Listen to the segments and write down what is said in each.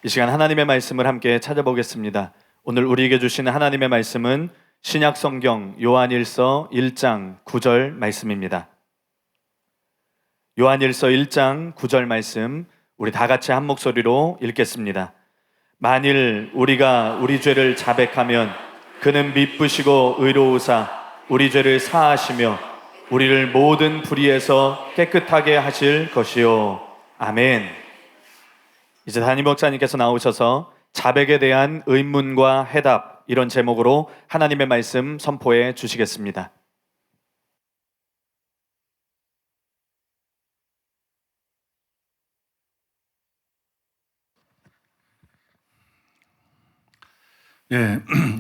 이 시간 하나님의 말씀을 함께 찾아보겠습니다. 오늘 우리에게 주시는 하나님의 말씀은 신약 성경 요한일서 1장 9절 말씀입니다. 요한일서 1장 9절 말씀 우리 다 같이 한 목소리로 읽겠습니다. 만일 우리가 우리 죄를 자백하면 그는 미쁘시고 의로우사 우리 죄를 사하시며 우리를 모든 불의에서 깨끗하게 하실 것이요. 아멘. 이제 담임 목사님께서 나오셔서 자백에 대한 의문과 해답, 이런 제목으로 하나님의 말씀 선포해 주시겠습니다.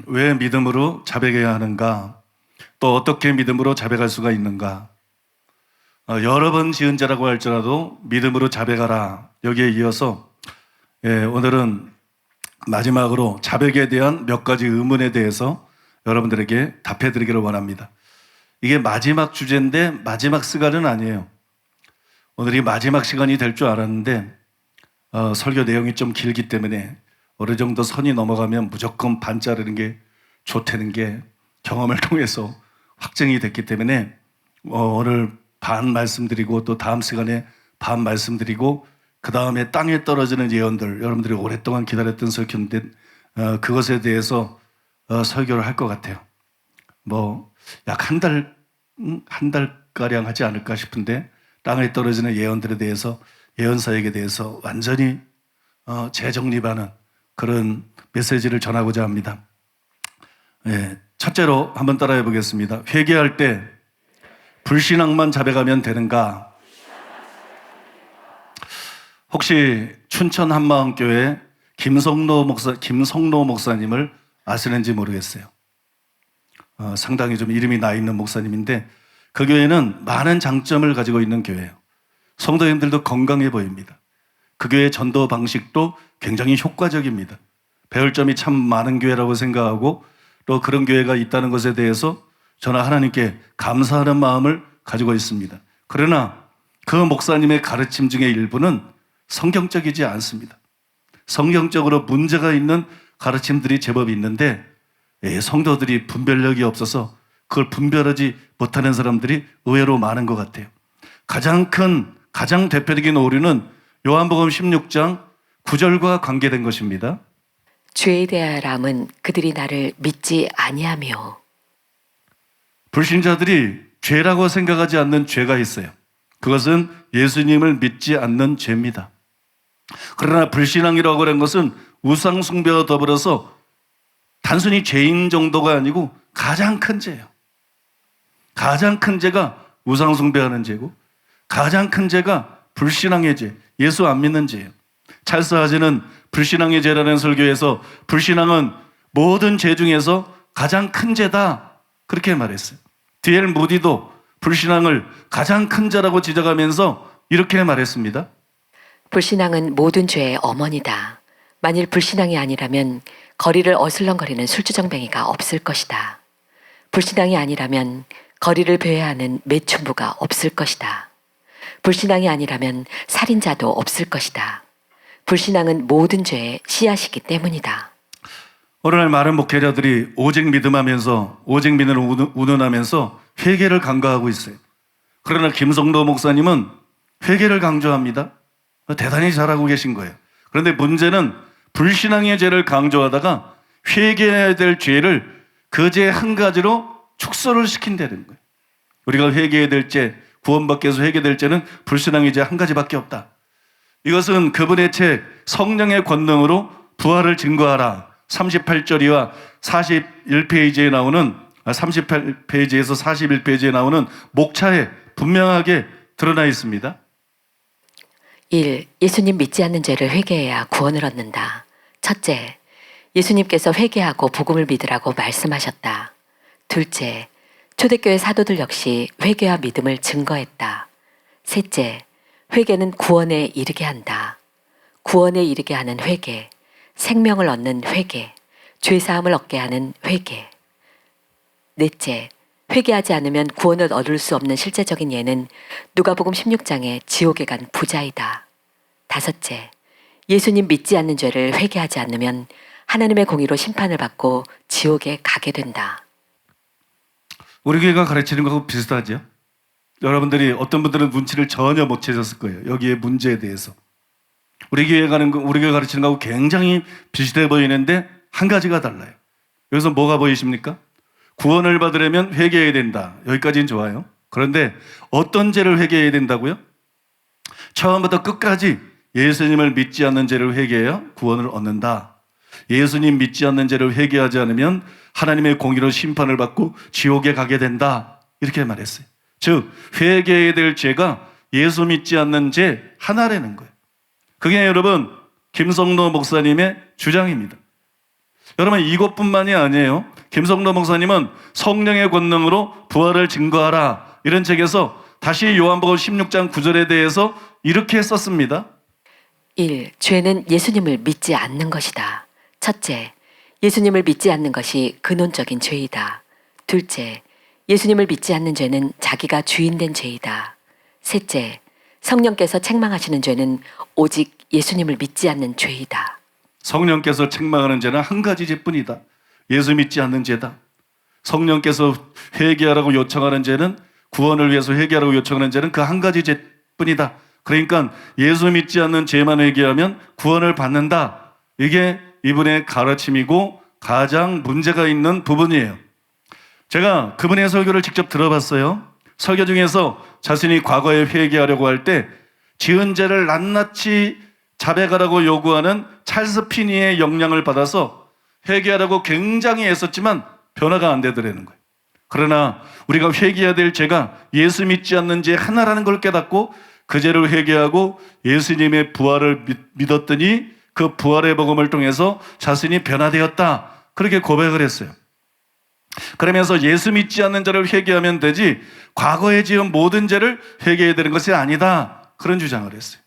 왜 믿음으로 자백해야 하는가? 또 어떻게 믿음으로 자백할 수가 있는가? 여러 번 지은 죄라고 할지라도 믿음으로 자백하라. 여기에 이어서 오늘은 마지막으로 자백에 대한 몇 가지 의문에 대해서 여러분들에게 답해 드리기를 원합니다. 이게 마지막 주제인데 마지막 시간은 아니에요. 오늘이 마지막 시간이 될 줄 알았는데 설교 내용이 좀 길기 때문에 어느 정도 선이 넘어가면 무조건 반 자르는 게 좋다는 게 경험을 통해서 확정이 됐기 때문에 오늘 반 말씀드리고 또 다음 시간에 반 말씀드리고 그 다음에 땅에 떨어지는 예언들, 여러분들이 오랫동안 기다렸던 설교인데 그것에 대해서 설교를 할 것 같아요. 약 한 달가량 하지 않을까 싶은데 땅에 떨어지는 예언들에 대해서, 예언사역에 대해서 완전히 재정립하는 그런 메시지를 전하고자 합니다. 첫째로 한번 따라해 보겠습니다. 회개할 때 불신앙만 자백하면 되는가? 혹시 춘천 한마음교회 김성로 목사님을 아시는지 모르겠어요. 상당히 좀 이름이 나 있는 목사님인데 그 교회는 많은 장점을 가지고 있는 교회예요. 성도님들도 건강해 보입니다. 그 교회의 전도 방식도 굉장히 효과적입니다. 배울 점이 참 많은 교회라고 생각하고 또 그런 교회가 있다는 것에 대해서 저는 하나님께 감사하는 마음을 가지고 있습니다. 그러나 그 목사님의 가르침 중에 일부는 성경적이지 않습니다. 성경적으로 문제가 있는 가르침들이 제법 있는데 성도들이 분별력이 없어서 그걸 분별하지 못하는 사람들이 의외로 많은 것 같아요. 가장 대표적인 오류는 요한복음 16장 9절과 관계된 것입니다. 죄에 대하여람은 그들이 나를 믿지 아니하며. 불신자들이 죄라고 생각하지 않는 죄가 있어요. 그것은 예수님을 믿지 않는 죄입니다. 그러나 불신앙이라고 하는 것은 우상 숭배와 더불어서 단순히 죄인 정도가 아니고 가장 큰 죄예요. 가장 큰 죄가 우상 숭배하는 죄고 가장 큰 죄가 불신앙의 죄, 예수 안 믿는 죄예요. 찰스 하재는 불신앙의 죄라는 설교에서 불신앙은 모든 죄 중에서 가장 큰 죄다, 그렇게 말했어요. D.L. 무디도 불신앙을 가장 큰 죄라고 지적하면서 이렇게 말했습니다. 불신앙은 모든 죄의 어머니다. 만일 불신앙이 아니라면 거리를 어슬렁거리는 술주정뱅이가 없을 것이다. 불신앙이 아니라면 거리를 배회하는 매춘부가 없을 것이다. 불신앙이 아니라면 살인자도 없을 것이다. 불신앙은 모든 죄의 씨앗이기 때문이다. 오늘날 많은 목회자들이 오직 믿음하면서, 오직 믿음을 운운하면서 회개를 강조하고 있어요. 그러나 김성로 목사님은 회개를 강조합니다. 대단히 잘하고 계신 거예요. 그런데 문제는 불신앙의 죄를 강조하다가 회개해야 될 죄를 그 죄 한 가지로 축소를 시킨다는 거예요. 우리가 회개해야 될 죄, 구원받기 위해서 회개될 죄는 불신앙의 죄 한 가지밖에 없다. 이것은 그분의 책 성령의 권능으로 부활을 증거하라 38절이와 41페이지에 나오는 38페이지에서 41페이지에 나오는 목차에 분명하게 드러나 있습니다. 1. 예수님 믿지 않는 죄를 회개해야 구원을 얻는다. 첫째, 예수님께서 회개하고 복음을 믿으라고 말씀하셨다. 둘째, 초대교회 사도들 역시 회개와 믿음을 증거했다. 셋째, 회개는 구원에 이르게 한다. 구원에 이르게 하는 회개, 생명을 얻는 회개, 죄사함을 얻게 하는 회개. 넷째, 회개하지 않으면 구원을 얻을 수 없는 실제적인 예는 누가복음 16장의 지옥에 간 부자이다. 다섯째, 예수님 믿지 않는 죄를 회개하지 않으면 하나님의 공의로 심판을 받고 지옥에 가게 된다. 우리 교회가 가르치는 거하고 비슷하죠? 여러분들이 어떤 분들은 눈치를 전혀 못 채셨을 거예요. 여기에 문제에 대해서. 우리 교회 가르치는 거하고 굉장히 비슷해 보이는데 한 가지가 달라요. 여기서 뭐가 보이십니까? 구원을 받으려면 회개해야 된다. 여기까지는 좋아요. 그런데 어떤 죄를 회개해야 된다고요? 처음부터 끝까지 예수님을 믿지 않는 죄를 회개해야 구원을 얻는다. 예수님 믿지 않는 죄를 회개하지 않으면 하나님의 공의로 심판을 받고 지옥에 가게 된다. 이렇게 말했어요. 즉 회개해야 될 죄가 예수 믿지 않는 죄 하나라는 거예요. 그게 여러분 김성로 목사님의 주장입니다. 여러분 이것뿐만이 아니에요. 김성로 목사님은 성령의 권능으로 부활을 증거하라 이런 책에서 다시 요한복음 16장 9절에 대해서 이렇게 썼습니다. 1. 죄는 예수님을 믿지 않는 것이다. 첫째, 예수님을 믿지 않는 것이 근원적인 죄이다. 둘째, 예수님을 믿지 않는 죄는 자기가 주인된 죄이다. 셋째, 성령께서 책망하시는 죄는 오직 예수님을 믿지 않는 죄이다. 성령께서 책망하는 죄는 한 가지 죄뿐이다. 예수 믿지 않는 죄다. 성령께서 회개하라고 요청하는 죄는 구원을 위해서 회개하라고 요청하는 죄는 그 한 가지 죄뿐이다. 그러니까 예수 믿지 않는 죄만 회개하면 구원을 받는다. 이게 이분의 가르침이고 가장 문제가 있는 부분이에요. 제가 그분의 설교를 직접 들어봤어요. 설교 중에서 자신이 과거에 회개하려고 할 때 지은 죄를 낱낱이 자백하라고 요구하는 찰스 피니의 영향을 받아서 회개하라고 굉장히 애썼지만 변화가 안 되더라는 거예요. 그러나 우리가 회개해야 될 죄가 예수 믿지 않는 죄 하나라는 걸 깨닫고 그 죄를 회개하고 예수님의 부활을 믿었더니 그 부활의 복음을 통해서 자신이 변화되었다. 그렇게 고백을 했어요. 그러면서 예수 믿지 않는 죄를 회개하면 되지 과거에 지은 모든 죄를 회개해야 되는 것이 아니다. 그런 주장을 했어요.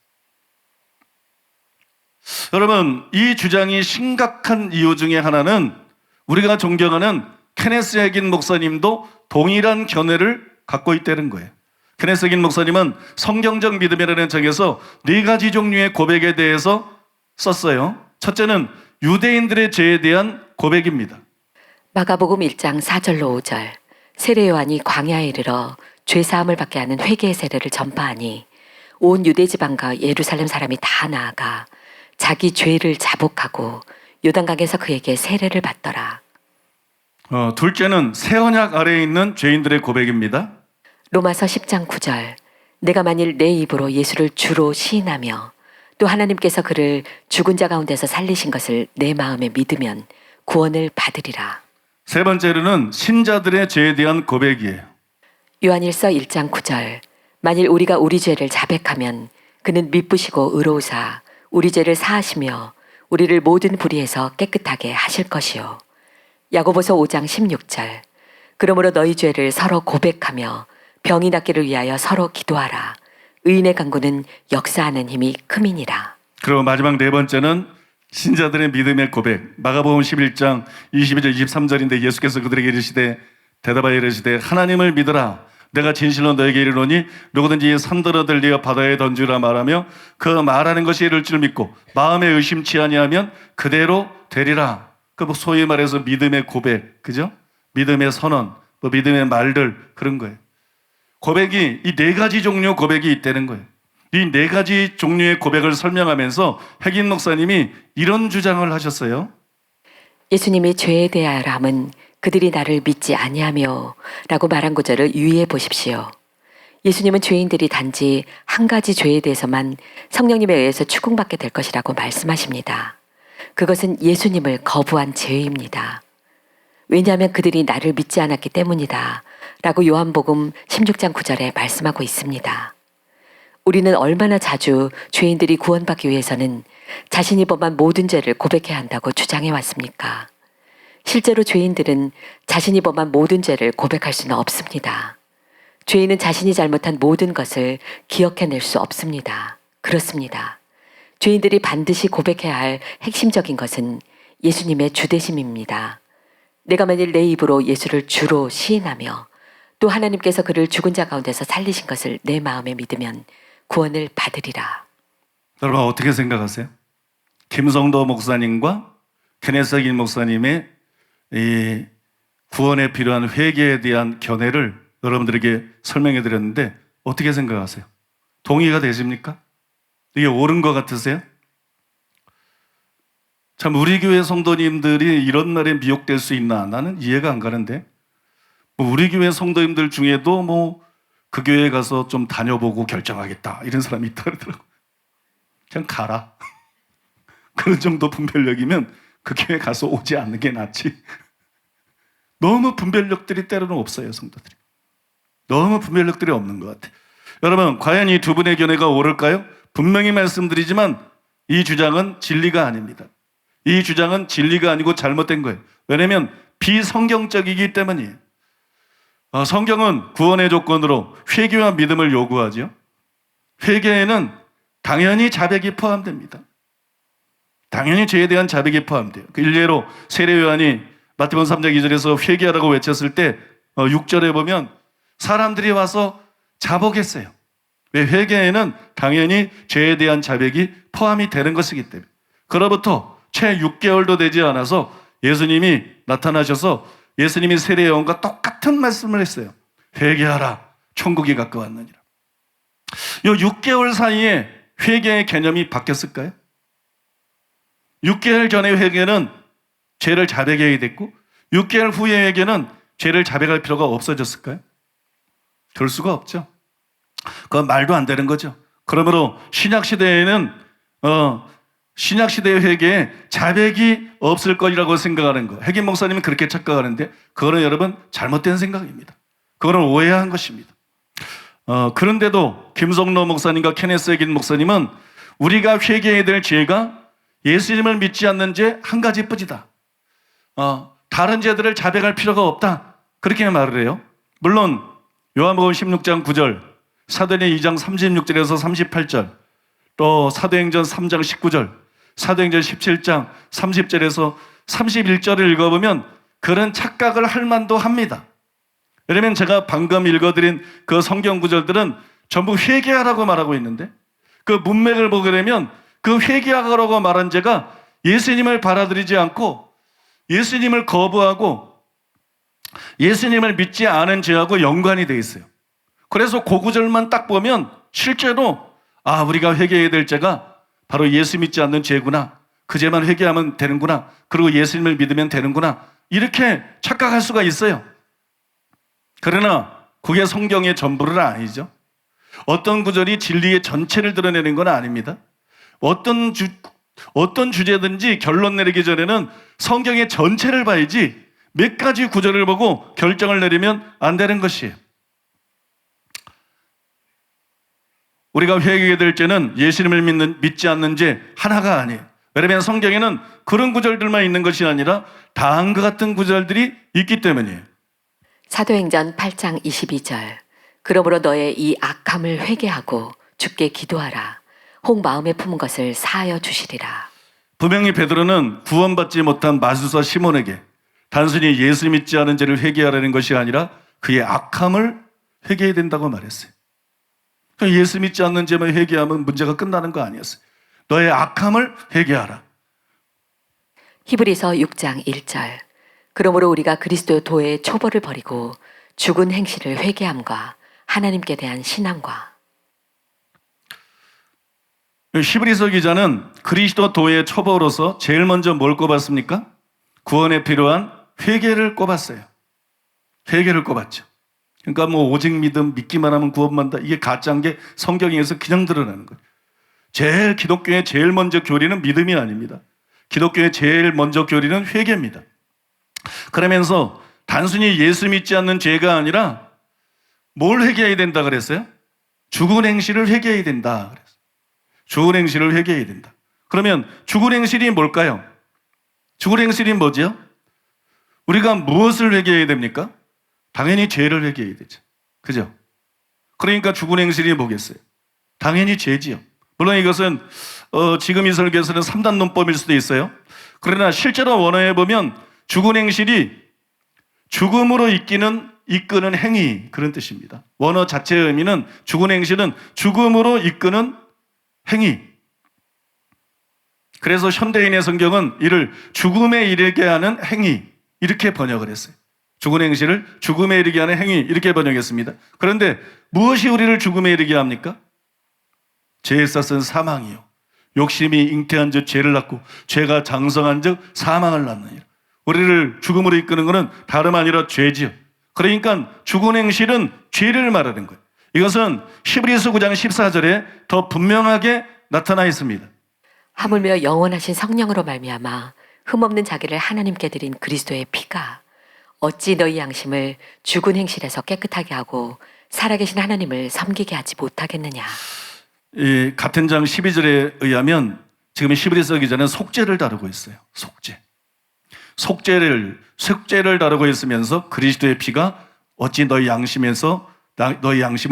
여러분, 이 주장이 심각한 이유 중에 하나는 우리가 존경하는 케네스 해긴 목사님도 동일한 견해를 갖고 있다는 거예요. 케네스 해긴 목사님은 성경적 믿음이라는 책에서 4가지 종류의 고백에 대해서 썼어요. 첫째는 유대인들의 죄에 대한 고백입니다. 마가복음 1장 4절로 5절. 세례 요한이 광야에 이르러 죄 사함을 받게 하는 회개의 세례를 전파하니 온 유대 지방과 예루살렘 사람이 다 나아가 자기 죄를 자복하고 요단강에서 그에게 세례를 받더라. 둘째는 새 언약 아래에 있는 죄인들의 고백입니다. 로마서 10장 9절. 내가 만일 내 입으로 예수를 주로 시인하며 또 하나님께서 그를 죽은 자 가운데서 살리신 것을 내 마음에 믿으면 구원을 받으리라. 세 번째로는 신자들의 죄에 대한 고백이에요. 요한일서 1장 9절. 만일 우리가 우리 죄를 자백하면 그는 미쁘시고 의로우사 우리 죄를 사하시며 우리를 모든 불의에서 깨끗하게 하실 것이요. 야고보서 5장 16절. 그러므로 너희 죄를 서로 고백하며 병이 낫기를 위하여 서로 기도하라. 의인의 간구는 역사하는 힘이 큼이니라. 그리고 마지막 네 번째는 신자들의 믿음의 고백. 마가복음 11장 22절 23절인데 예수께서 그들에게 이르시되 대답하여 이르시되 하나님을 믿으라. 내가 진실로 너에게 이르노니 누구든지 산더러 들리어 바다에 던지라 말하며 그 말하는 것이 이를 줄 믿고 마음에 의심치 아니하면 그대로 되리라. 그 소위 말해서 믿음의 고백, 그죠? 믿음의 선언, 믿음의 말들 그런 거예요. 고백이 이 4가지 종류 고백이 있다는 거예요. 이 4가지 종류의 고백을 설명하면서 핵인 목사님이 이런 주장을 하셨어요. 예수님이 죄에 대하여 함은 그들이 나를 믿지 아니하며 라고 말한 구절을 유의해 보십시오. 예수님은 죄인들이 단지 한 가지 죄에 대해서만 성령님에 의해서 추궁받게 될 것이라고 말씀하십니다. 그것은 예수님을 거부한 죄입니다. 왜냐하면 그들이 나를 믿지 않았기 때문이다 라고 요한복음 16장 9절에 말씀하고 있습니다. 우리는 얼마나 자주 죄인들이 구원받기 위해서는 자신이 범한 모든 죄를 고백해야 한다고 주장해 왔습니까? 실제로 죄인들은 자신이 범한 모든 죄를 고백할 수는 없습니다. 죄인은 자신이 잘못한 모든 것을 기억해낼 수 없습니다. 그렇습니다. 죄인들이 반드시 고백해야 할 핵심적인 것은 예수님의 주되심입니다. 내가 만일 내 입으로 예수를 주로 시인하며 또 하나님께서 그를 죽은 자 가운데서 살리신 것을 내 마음에 믿으면 구원을 받으리라. 여러분 어떻게 생각하세요? 김성도 목사님과 케네스긴 목사님의 이 구원에 필요한 회개에 대한 견해를 여러분들에게 설명해 드렸는데 어떻게 생각하세요? 동의가 되십니까? 이게 옳은 것 같으세요? 참 우리 교회 성도님들이 이런 말에 미혹될 수 있나? 나는 이해가 안 가는데 우리 교회 성도님들 중에도 그 교회에 가서 좀 다녀보고 결정하겠다 이런 사람이 있다 그러더라고요. 그냥 가라. 그런 정도 분별력이면 그 교회 가서 오지 않는 게 낫지. 너무 분별력들이 때로는 없어요, 성도들이. 너무 분별력들이 없는 것 같아요. 여러분, 과연 이 두 분의 견해가 옳을까요? 분명히 말씀드리지만 이 주장은 진리가 아닙니다. 이 주장은 진리가 아니고 잘못된 거예요. 왜냐하면 비성경적이기 때문이에요. 성경은 구원의 조건으로 회개와 믿음을 요구하죠. 회개에는 당연히 자백이 포함됩니다. 당연히 죄에 대한 자백이 포함돼요. 그 일례로 세례 요한이 마태복음 3장 2절에서 회개하라고 외쳤을 때 6절에 보면 사람들이 와서 자복했어요. 왜? 회개에는 당연히 죄에 대한 자백이 포함이 되는 것이기 때문에. 그로부터 채 6개월도 되지 않아서 예수님이 나타나셔서 예수님이 세례 요한과 똑같은 말씀을 했어요. 회개하라, 천국이 가까웠느니라. 이 6개월 사이에 회개의 개념이 바뀌었을까요? 6개월 전의 회개는 죄를 자백해야 됐고 6개월 후의 회개는 죄를 자백할 필요가 없어졌을까요? 될 수가 없죠. 그건 말도 안 되는 거죠. 그러므로 신약시대에는 신약시대의 회개에 자백이 없을 거라고 생각하는 거. 핵임 목사님은 그렇게 착각하는데 그거는 여러분 잘못된 생각입니다. 그거는 오해한 것입니다. 그런데도 김성로 목사님과 케네스 핵임 목사님은 우리가 회개해야 될 죄가 예수님을 믿지 않는 죄 한 가지뿐이다. 다른 죄들을 자백할 필요가 없다. 그렇게 말을 해요. 물론 요한복음 16장 9절, 사도행전 2장 36절에서 38절, 또 사도행전 3장 19절, 사도행전 17장 30절에서 31절을 읽어보면 그런 착각을 할 만도 합니다. 왜냐하면 제가 방금 읽어드린 그 성경 구절들은 전부 회개하라고 말하고 있는데 그 문맥을 보게 되면 그 회개하라고 말한 죄가 예수님을 받아들이지 않고 예수님을 거부하고 예수님을 믿지 않은 죄하고 연관이 되어 있어요. 그래서 그 구절만 딱 보면 실제로 우리가 회개해야 될 죄가 바로 예수 믿지 않는 죄구나. 그 죄만 회개하면 되는구나. 그리고 예수님을 믿으면 되는구나. 이렇게 착각할 수가 있어요. 그러나 그게 성경의 전부는 아니죠. 어떤 구절이 진리의 전체를 드러내는 건 아닙니다. 어떤 주제든지 결론 내리기 전에는 성경의 전체를 봐야지 몇 가지 구절을 보고 결정을 내리면 안 되는 것이에요. 우리가 회개해야 될 죄는 예수님을 믿지 않는 죄 하나가 아니에요. 왜냐하면 성경에는 그런 구절들만 있는 것이 아니라 다음과 같은 구절들이 있기 때문이에요. 사도행전 8장 22절. 그러므로 너의 이 악함을 회개하고 주께 기도하라. 혹 마음에 품은 것을 사하여 주시리라. 분명히 베드로는 구원받지 못한 마술사 시몬에게 단순히 예수 믿지 않은 죄를 회개하라는 것이 아니라 그의 악함을 회개해야 된다고 말했어요. 예수 믿지 않는 죄만 회개하면 문제가 끝나는 거 아니었어요. 너의 악함을 회개하라. 히브리서 6장 1절. 그러므로 우리가 그리스도 도의 초벌을 버리고 죽은 행실을 회개함과 하나님께 대한 신앙과. 히브리서 기자는 그리스도 도의 초보로서 제일 먼저 뭘 꼽았습니까? 구원에 필요한 회개를 꼽았어요. 회개를 꼽았죠. 그러니까 오직 믿음, 믿기만 하면 구원받는다. 이게 가짜인 게 성경에서 그냥 드러나는 거예요. 기독교의 제일 먼저 교리는 믿음이 아닙니다. 기독교의 제일 먼저 교리는 회개입니다. 그러면서 단순히 예수 믿지 않는 죄가 아니라 뭘 회개해야 된다 그랬어요? 죽은 행실을 회개해야 된다 그랬어요. 죽은 행실을 회개해야 된다. 그러면 죽은 행실이 뭘까요? 죽은 행실이 뭐죠? 우리가 무엇을 회개해야 됩니까? 당연히 죄를 회개해야 되죠. 그죠? 그러니까 죽은 행실이 뭐겠어요? 당연히 죄지요. 물론 이것은 지금 이 설교에서는 3단 논법일 수도 있어요. 그러나 실제로 원어에 보면 죽은 행실이 죽음으로 이끄는 행위, 그런 뜻입니다. 원어 자체의 의미는 죽은 행실은 죽음으로 이끄는 행위. 그래서 현대인의 성경은 이를 죽음에 이르게 하는 행위 이렇게 번역을 했어요. 죽은 행실을 죽음에 이르게 하는 행위 이렇게 번역했습니다. 그런데 무엇이 우리를 죽음에 이르게 합니까? 죄의 싹은 사망이요 욕심이 잉태한 즉 죄를 낳고 죄가 장성한 즉 사망을 낳느니라. 우리를 죽음으로 이끄는 것은 다름 아니라 죄지요. 그러니까 죽은 행실은 죄를 말하는 거예요. 이것은 히브리서 9장 14절에 더 분명하게 나타나 있습니다. 하물며 영원하신 성령으로 말미암아 흠없는 자기를 하나님께 드린 그리스도의 피가 어찌 너희 양심을 죽은 행실에서 깨끗하게 하고 살아계신 하나님을 섬기게 하지 못하겠느냐. 이 같은 장 12절에 의하면 지금 히브리서 기자는 속죄를 다루고 있어요. 속죄를 다루고 있으면서 그리스도의 피가 어찌 너희 양심을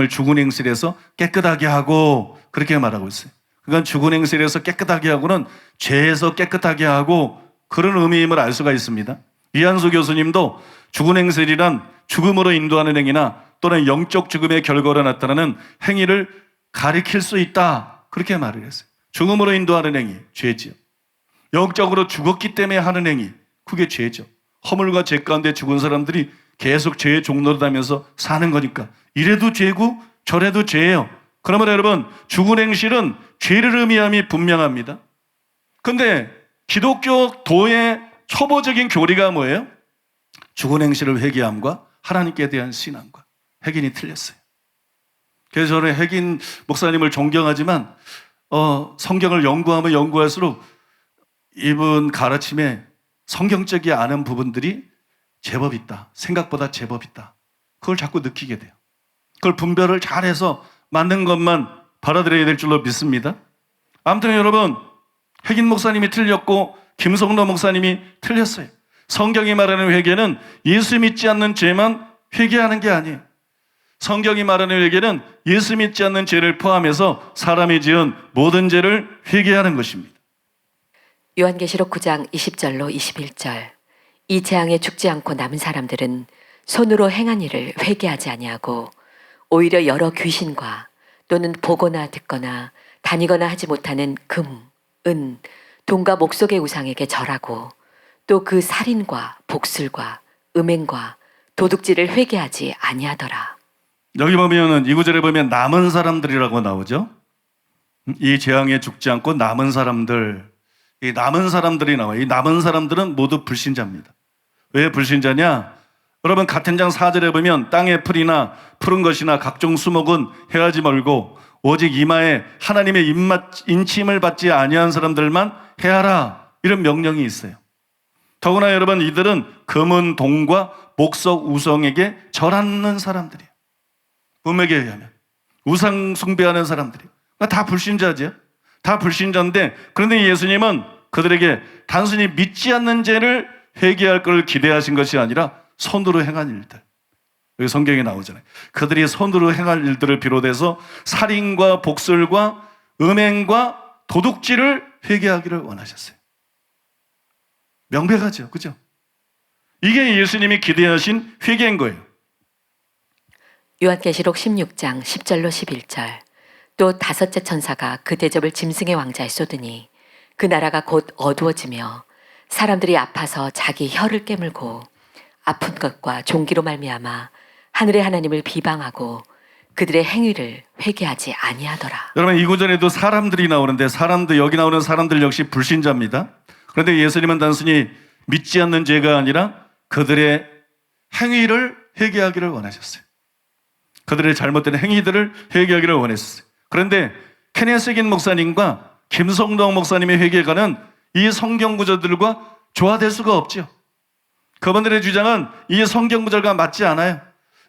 죽은 행실에서 깨끗하게 하고 그렇게 말하고 있어요. 그러니까 죽은 행실에서 깨끗하게 하고는 죄에서 깨끗하게 하고 그런 의미임을 알 수가 있습니다. 이한수 교수님도 죽은 행실이란 죽음으로 인도하는 행위나 또는 영적 죽음의 결과로 나타나는 행위를 가리킬 수 있다 그렇게 말을 했어요. 죽음으로 인도하는 행위, 죄지요. 영적으로 죽었기 때문에 하는 행위, 그게 죄죠. 허물과 죄 가운데 죽은 사람들이 계속 죄의 종로를 다면서 사는 거니까 이래도 죄고 저래도 죄예요. 그러면 여러분 죽은 행실은 죄를 의미함이 분명합니다. 그런데 기독교 도의 초보적인 교리가 뭐예요? 죽은 행실을 회개함과 하나님께 대한 신앙과 핵인이 틀렸어요. 그래서 저는 핵인 목사님을 존경하지만 성경을 연구하면 연구할수록 이분 가르침에 성경적이 않은 부분들이 제법 있다. 생각보다 제법 있다. 그걸 자꾸 느끼게 돼요. 그걸 분별을 잘해서 맞는 것만 받아들여야 될 줄로 믿습니다. 아무튼 여러분 핵인 목사님이 틀렸고 김성로 목사님이 틀렸어요. 성경이 말하는 회개는 예수 믿지 않는 죄만 회개하는 게 아니에요. 성경이 말하는 회개는 예수 믿지 않는 죄를 포함해서 사람이 지은 모든 죄를 회개하는 것입니다. 요한계시록 9장 20절로 21절. 이 재앙에 죽지 않고 남은 사람들은 손으로 행한 일을 회개하지 아니하고 오히려 여러 귀신과 또는 보거나 듣거나 다니거나 하지 못하는 금, 은, 돈과 목속의 우상에게 절하고 또 그 살인과 복술과 음행과 도둑질을 회개하지 아니하더라. 여기 보면은 이 구절에 보면 남은 사람들이라고 나오죠. 이 재앙에 죽지 않고 남은 사람들, 이 남은 사람들이 나와요. 이 남은 사람들은 모두 불신자입니다. 왜 불신자냐? 여러분 같은 장 4절에 보면 땅의 풀이나 푸른 것이나 각종 수목은 해하지 말고 오직 이마에 하나님의 인침을 받지 아니한 사람들만 해하라 이런 명령이 있어요. 더구나 여러분 이들은 금은 동과 목석 우성에게 절하는 사람들이에요. 음에게 의하면 우상 숭배하는 사람들이에요. 그러니까 다 불신자죠. 다 불신자인데 그런데 예수님은 그들에게 단순히 믿지 않는 죄를 회개할 걸 기대하신 것이 아니라 손으로 행한 일들. 여기 성경에 나오잖아요. 그들이 손으로 행할 일들을 비롯해서 살인과 복술과 음행과 도둑질을 회개하기를 원하셨어요. 명백하죠. 그죠? 이게 예수님이 기대하신 회개인 거예요. 요한계시록 16장 10절로 11절. 또 다섯째 천사가 그 대접을 짐승의 왕자에 쏟으니 그 나라가 곧 어두워지며 사람들이 아파서 자기 혀를 깨물고 아픈 것과 종기로 말미암아 하늘의 하나님을 비방하고 그들의 행위를 회개하지 아니하더라. 여러분 이 구절에도 사람들이 나오는데 여기 나오는 사람들 역시 불신자입니다. 그런데 예수님은 단순히 믿지 않는 죄가 아니라 그들의 행위를 회개하기를 원하셨어요. 그들의 잘못된 행위들을 회개하기를 원했어요. 그런데 케네스긴 목사님과 김성동 목사님의 회개가는 이 성경 구절들과 조화될 수가 없죠. 그분들의 주장은 이 성경 구절과 맞지 않아요.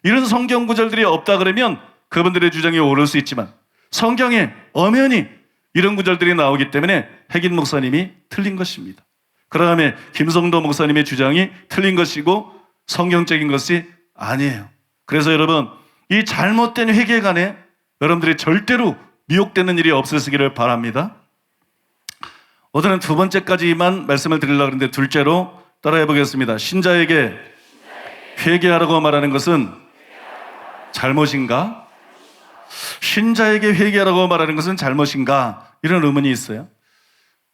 이런 성경 구절들이 없다 그러면 그분들의 주장이 옳을 수 있지만 성경에 엄연히 이런 구절들이 나오기 때문에 핵인 목사님이 틀린 것입니다. 그 다음에 김성도 목사님의 주장이 틀린 것이고 성경적인 것이 아니에요. 그래서 여러분 이 잘못된 회개간에 여러분들이 절대로 미혹되는 일이 없으시기를 바랍니다. 오늘은 두 번째까지만 말씀을 드리려고 하는데 둘째로 따라해 보겠습니다. 신자에게 회개하라고 말하는 것은 잘못인가? 신자에게 회개하라고 말하는 것은 잘못인가? 이런 의문이 있어요.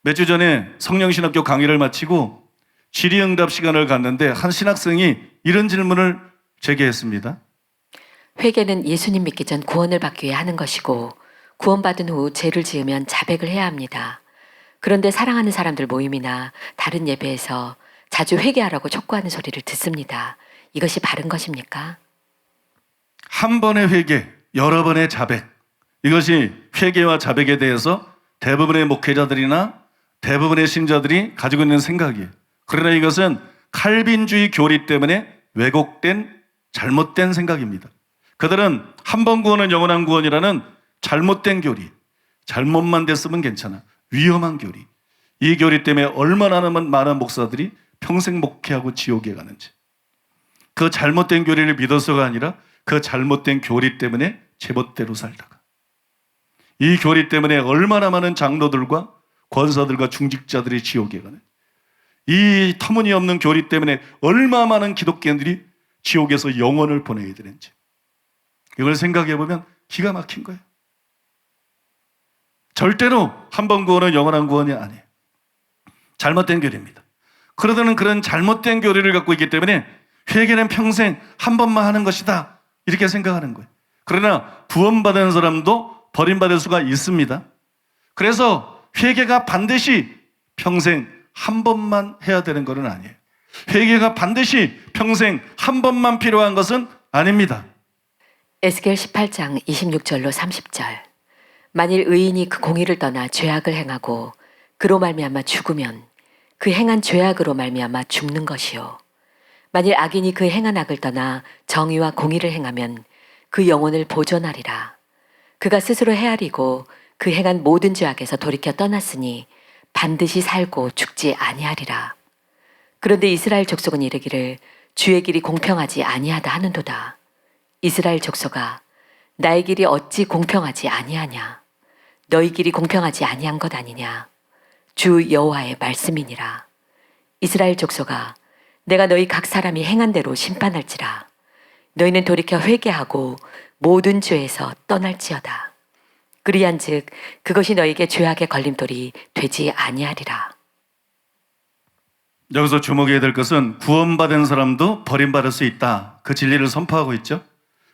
몇 주 전에 성령신학교 강의를 마치고 질의응답 시간을 갔는데 한 신학생이 이런 질문을 제기했습니다. 회개는 예수님 믿기 전 구원을 받기 위해 하는 것이고 구원받은 후 죄를 지으면 자백을 해야 합니다. 그런데 사랑하는 사람들 모임이나 다른 예배에서 자주 회개하라고 촉구하는 소리를 듣습니다. 이것이 바른 것입니까? 한 번의 회개, 여러 번의 자백. 이것이 회개와 자백에 대해서 대부분의 목회자들이나 대부분의 신자들이 가지고 있는 생각이에요. 그러나 이것은 칼빈주의 교리 때문에 왜곡된 잘못된 생각입니다. 그들은 한 번 구원은 영원한 구원이라는 잘못된 교리, 잘못만 됐으면 괜찮아, 위험한 교리. 이 교리 때문에 얼마나 많은 목사들이 평생 목회하고 지옥에 가는지. 그 잘못된 교리를 믿어서가 아니라 그 잘못된 교리 때문에 제멋대로 살다가, 이 교리 때문에 얼마나 많은 장로들과 권사들과 중직자들이 지옥에 가는, 이 터무니없는 교리 때문에 얼마나 많은 기독교인들이 지옥에서 영혼을 보내야 되는지, 이걸 생각해 보면 기가 막힌 거예요. 절대로 한 번 구원은 영원한 구원이 아니에요. 잘못된 교리입니다. 그러다는 그런 잘못된 교리를 갖고 있기 때문에 회개는 평생 한 번만 하는 것이다, 이렇게 생각하는 거예요. 그러나 구원받은 사람도 버림받을 수가 있습니다. 그래서 회개가 반드시 평생 한 번만 해야 되는 것은 아니에요. 회개가 반드시 평생 한 번만 필요한 것은 아닙니다. 에스겔 18장 26절로 30절. 만일 의인이 그 공의를 떠나 죄악을 행하고 그로 말미암아 죽으면 그 행한 죄악으로 말미암아 죽는 것이요. 만일 악인이 그 행한 악을 떠나 정의와 공의를 행하면 그 영혼을 보존하리라. 그가 스스로 헤아리고 그 행한 모든 죄악에서 돌이켜 떠났으니 반드시 살고 죽지 아니하리라. 그런데 이스라엘 족속은 이르기를 주의 길이 공평하지 아니하다 하는도다. 이스라엘 족속아, 나의 길이 어찌 공평하지 아니하냐? 너희 길이 공평하지 아니한 것 아니냐? 주 여호와의 말씀이니라. 이스라엘 족속아, 내가 너희 각 사람이 행한 대로 심판할지라. 너희는 돌이켜 회개하고 모든 죄에서 떠날지어다. 그리한즉 그것이 너희에게 죄악의 걸림돌이 되지 아니하리라. 여기서 주목해야 될 것은 구원받은 사람도 버림받을 수 있다, 그 진리를 선포하고 있죠.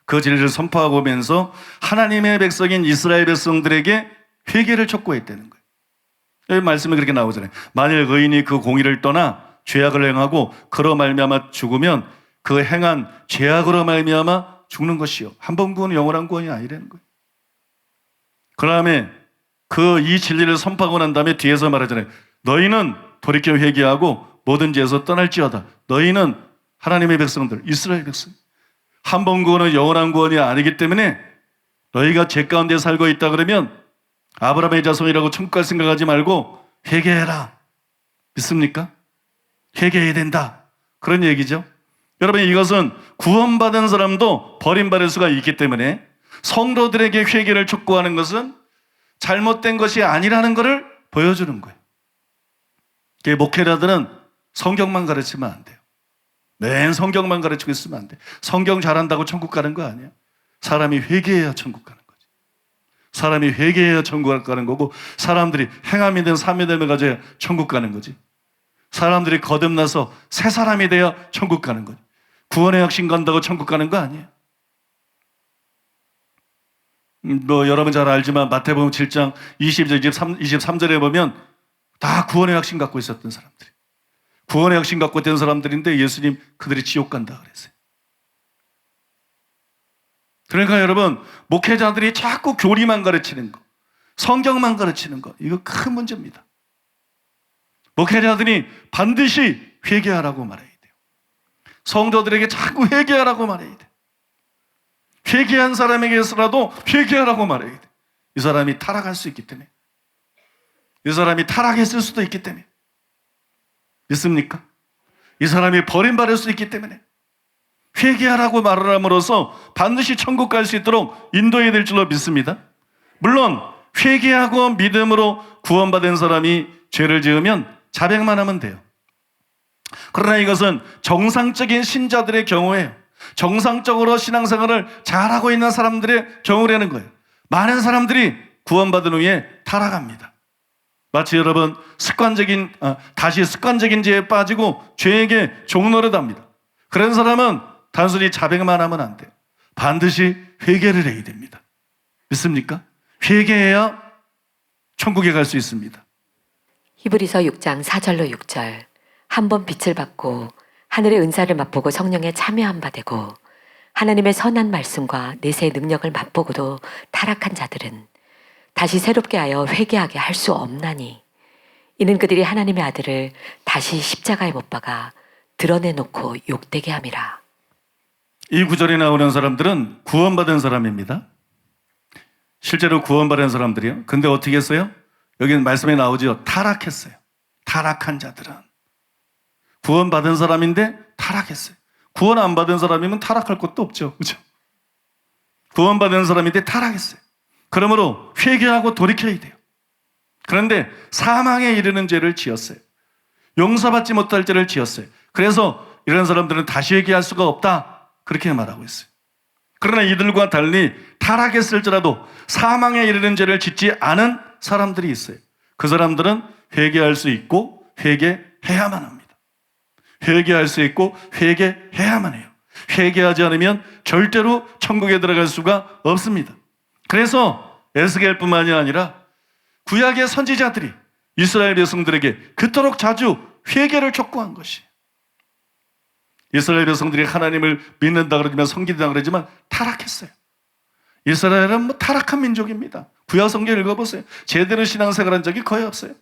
그 진리를 선포하고 오면서 하나님의 백성인 이스라엘 백성들에게 회개를 촉구했다는 거예요. 여기 말씀이 그렇게 나오잖아요. 만일 의인이 그 공의를 떠나 죄악을 행하고 그로 말미암아 죽으면 그 행한 죄악으로 말미암아 죽는 것이요. 한 번 구원은 영원한 구원이 아니라는 거예요. 그 다음에 이 진리를 선포하고 난 다음에 뒤에서 말하잖아요. 너희는 돌이켜 회개하고 모든 죄에서 떠날지어다. 너희는 하나님의 백성들, 이스라엘 백성. 한 번 구원은 영원한 구원이 아니기 때문에 너희가 죄 가운데 살고 있다 그러면 아브라함의 자손이라고 천국갈 생각하지 말고 회개해라. 믿습니까? 회개해야 된다, 그런 얘기죠. 여러분, 이것은 구원받은 사람도 버림받을 수가 있기 때문에 성도들에게 회개를 촉구하는 것은 잘못된 것이 아니라는 것을 보여주는 거예요. 목회자들은 성경만 가르치면 안 돼요. 맨 성경만 가르치고 있으면 안 돼. 성경 잘한다고 천국 가는 거 아니에요. 사람이 회개해야 천국 가는 거지. 사람이 회개해야 천국 가는 거고, 사람들이 행함이든 삶이든 가져야 천국 가는 거지. 사람들이 거듭나서 새 사람이 돼야 천국 가는 거지. 구원의 확신 간다고 천국 가는 거 아니에요. 여러분 잘 알지만 마태복음 7장 20절 23절에 보면 다 구원의 확신 갖고 있었던 사람들이, 구원의 확신 갖고 있던 사람들인데 예수님 그들이 지옥 간다 그랬어요. 그러니까 여러분, 목회자들이 자꾸 교리만 가르치는 거, 성경만 가르치는 거, 이거 큰 문제입니다. 목회자들이 반드시 회개하라고 말해야 돼요. 성도들에게 자꾸 회개하라고 말해야 돼요. 회개한 사람에게서라도 회개하라고 말해야 돼요. 이 사람이 타락할 수 있기 때문에, 이 사람이 타락했을 수도 있기 때문에. 믿습니까? 이 사람이 버림받을 수 있기 때문에 회개하라고 말을 함으로써 반드시 천국 갈 수 있도록 인도해야 될 줄로 믿습니다. 물론 회개하고 믿음으로 구원받은 사람이 죄를 지으면 자백만 하면 돼요. 그러나 이것은 정상적인 신자들의 경우에요. 정상적으로 신앙생활을 잘하고 있는 사람들의 경우라는 거예요. 많은 사람들이 구원받은 후에 타락합니다. 마치 여러분 다시 습관적인 죄에 빠지고 죄에게 종노릇합니다. 그런 사람은 단순히 자백만 하면 안 돼요. 반드시 회개를 해야 됩니다. 믿습니까? 회개해야 천국에 갈 수 있습니다. 히브리서 6장 4절로 6절. 한 번 빛을 받고 하늘의 은사를 맛보고 성령에 참여한 바 되고 하나님의 선한 말씀과 내세의 능력을 맛보고도 타락한 자들은 다시 새롭게 하여 회개하게 할 수 없나니 이는 그들이 하나님의 아들을 다시 십자가에 못 박아 드러내놓고 욕되게 함이라. 이 구절에 나오는 사람들은 구원받은 사람입니다. 실제로 구원받은 사람들이요. 근데 어떻게 했어요? 여기 말씀에 나오죠. 타락했어요. 타락한 자들은. 구원받은 사람인데 타락했어요. 구원 안 받은 사람이면 타락할 것도 없죠. 그렇죠? 구원받은 사람인데 타락했어요. 그러므로 회개하고 돌이켜야 돼요. 그런데 사망에 이르는 죄를 지었어요. 용서받지 못할 죄를 지었어요. 그래서 이런 사람들은 다시 회개할 수가 없다. 그렇게 말하고 있어요. 그러나 이들과 달리 타락했을지라도 사망에 이르는 죄를 짓지 않은 사람들이 있어요. 그 사람들은 회개할 수 있고 회개해야만 합니다. 회개할 수 있고 회개해야만 해요. 회개하지 않으면 절대로 천국에 들어갈 수가 없습니다. 그래서 에스겔뿐만이 아니라 구약의 선지자들이 이스라엘 백성들에게 그토록 자주 회개를 촉구한 것이, 이스라엘 백성들이 하나님을 믿는다 그러지만 섬긴다 그러지만 타락했어요. 이스라엘은 타락한 민족입니다. 구약 성경 읽어보세요. 제대로 신앙생활한 적이 거의 없어요.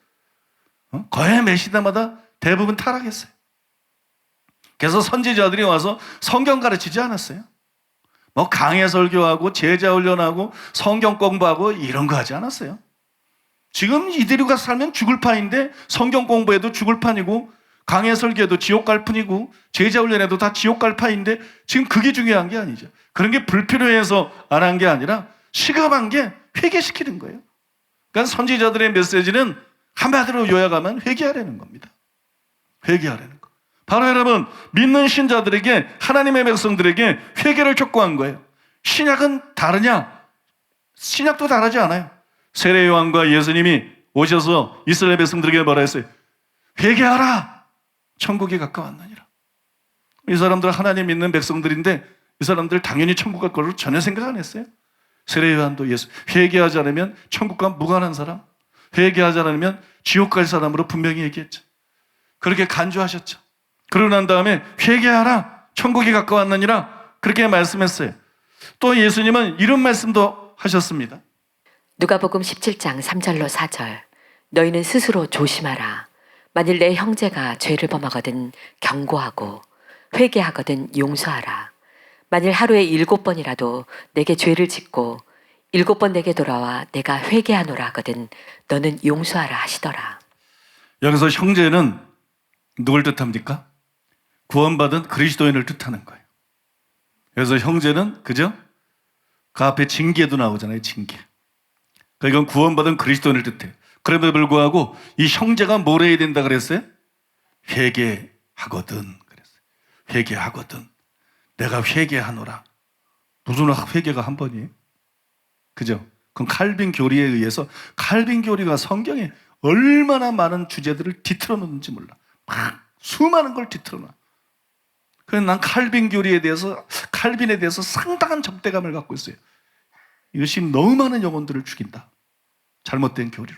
거의 매 시대마다 대부분 타락했어요. 그래서 선지자들이 와서 성경 가르치지 않았어요. 강해 설교하고 제자 훈련하고 성경 공부하고 이런 거 하지 않았어요. 지금 이대로가 살면 죽을 판인데 성경 공부해도 죽을 판이고 강해 설교해도 지옥 갈 뿐이고 제자 훈련해도 다 지옥 갈 판인데 지금 그게 중요한 게 아니죠. 그런 게 불필요해서 안 한 게 아니라 시급한 게 회개시키는 거예요. 그러니까 선지자들의 메시지는 한마디로 요약하면 회개하라는 겁니다. 회개하라는 거. 바로 여러분, 믿는 신자들에게, 하나님의 백성들에게 회개를 촉구한 거예요. 신약은 다르냐? 신약도 다르지 않아요. 세례 요한과 예수님이 오셔서 이스라엘 백성들에게 뭐라 했어요? 회개하라! 천국이 가까웠느니라. 이 사람들 하나님 믿는 백성들인데 이 사람들 당연히 천국 갈 거를 전혀 생각 안 했어요. 세례 요한도 예수, 회개하지 않으면 천국과 무관한 사람, 회개하지 않으면 지옥 갈 사람으로 분명히 얘기했죠. 그렇게 간주하셨죠. 그러고 난 다음에 회개하라, 천국이 가까웠느니라, 그렇게 말씀했어요. 또 예수님은 이런 말씀도 하셨습니다. 누가복음 17장 3절로 4절. 너희는 스스로 조심하라. 만일 내 형제가 죄를 범하거든 경고하고 회개하거든 용서하라. 만일 하루에 7번이라도 내게 죄를 짓고 7번 내게 돌아와 내가 회개하노라 하거든 너는 용서하라 하시더라. 여기서 형제는 누굴 뜻합니까? 구원받은 그리스도인을 뜻하는 거예요. 그래서 형제는 그죠? 그 앞에 징계도 나오잖아요. 징계. 그러니까 이건 구원받은 그리스도인을 뜻해요. 그럼에도 불구하고 이 형제가 뭘 해야 된다 그랬어요? 회개하거든 그랬어요. 회개하거든. 내가 회개하노라. 무슨 회개가 한 번이에요? 그죠? 그럼 칼빈 교리에 의해서, 칼빈 교리가 성경에 얼마나 많은 주제들을 뒤틀어 놓는지 몰라. 막 수많은 걸 뒤틀어 놔. 그래서 난 칼빈 교리에 대해서, 칼빈에 대해서 상당한 적대감을 갖고 있어요. 이것이 너무 많은 영혼들을 죽인다. 잘못된 교리로.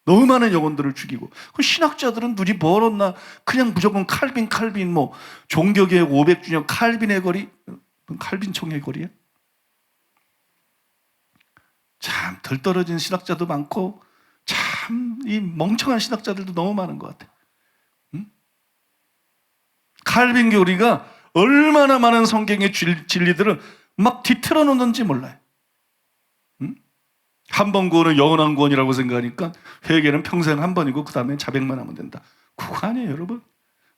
너무 많은 영혼들을 죽이고. 그 신학자들은 눈이 멀었나? 그냥 무조건 칼빈, 뭐, 종교개혁 500주년 칼빈의 거리? 칼빈 총의 거리야? 참, 덜 떨어진 신학자도 많고, 참, 이 멍청한 신학자들도 너무 많은 것 같아. 응? 칼빈 교리가 얼마나 많은 성경의 진리들을 막 뒤틀어 놓는지 몰라요. 한 번 구원은 영원한 구원이라고 생각하니까 회개는 평생 한 번이고 그 다음에 자백만 하면 된다. 그거 아니에요, 여러분.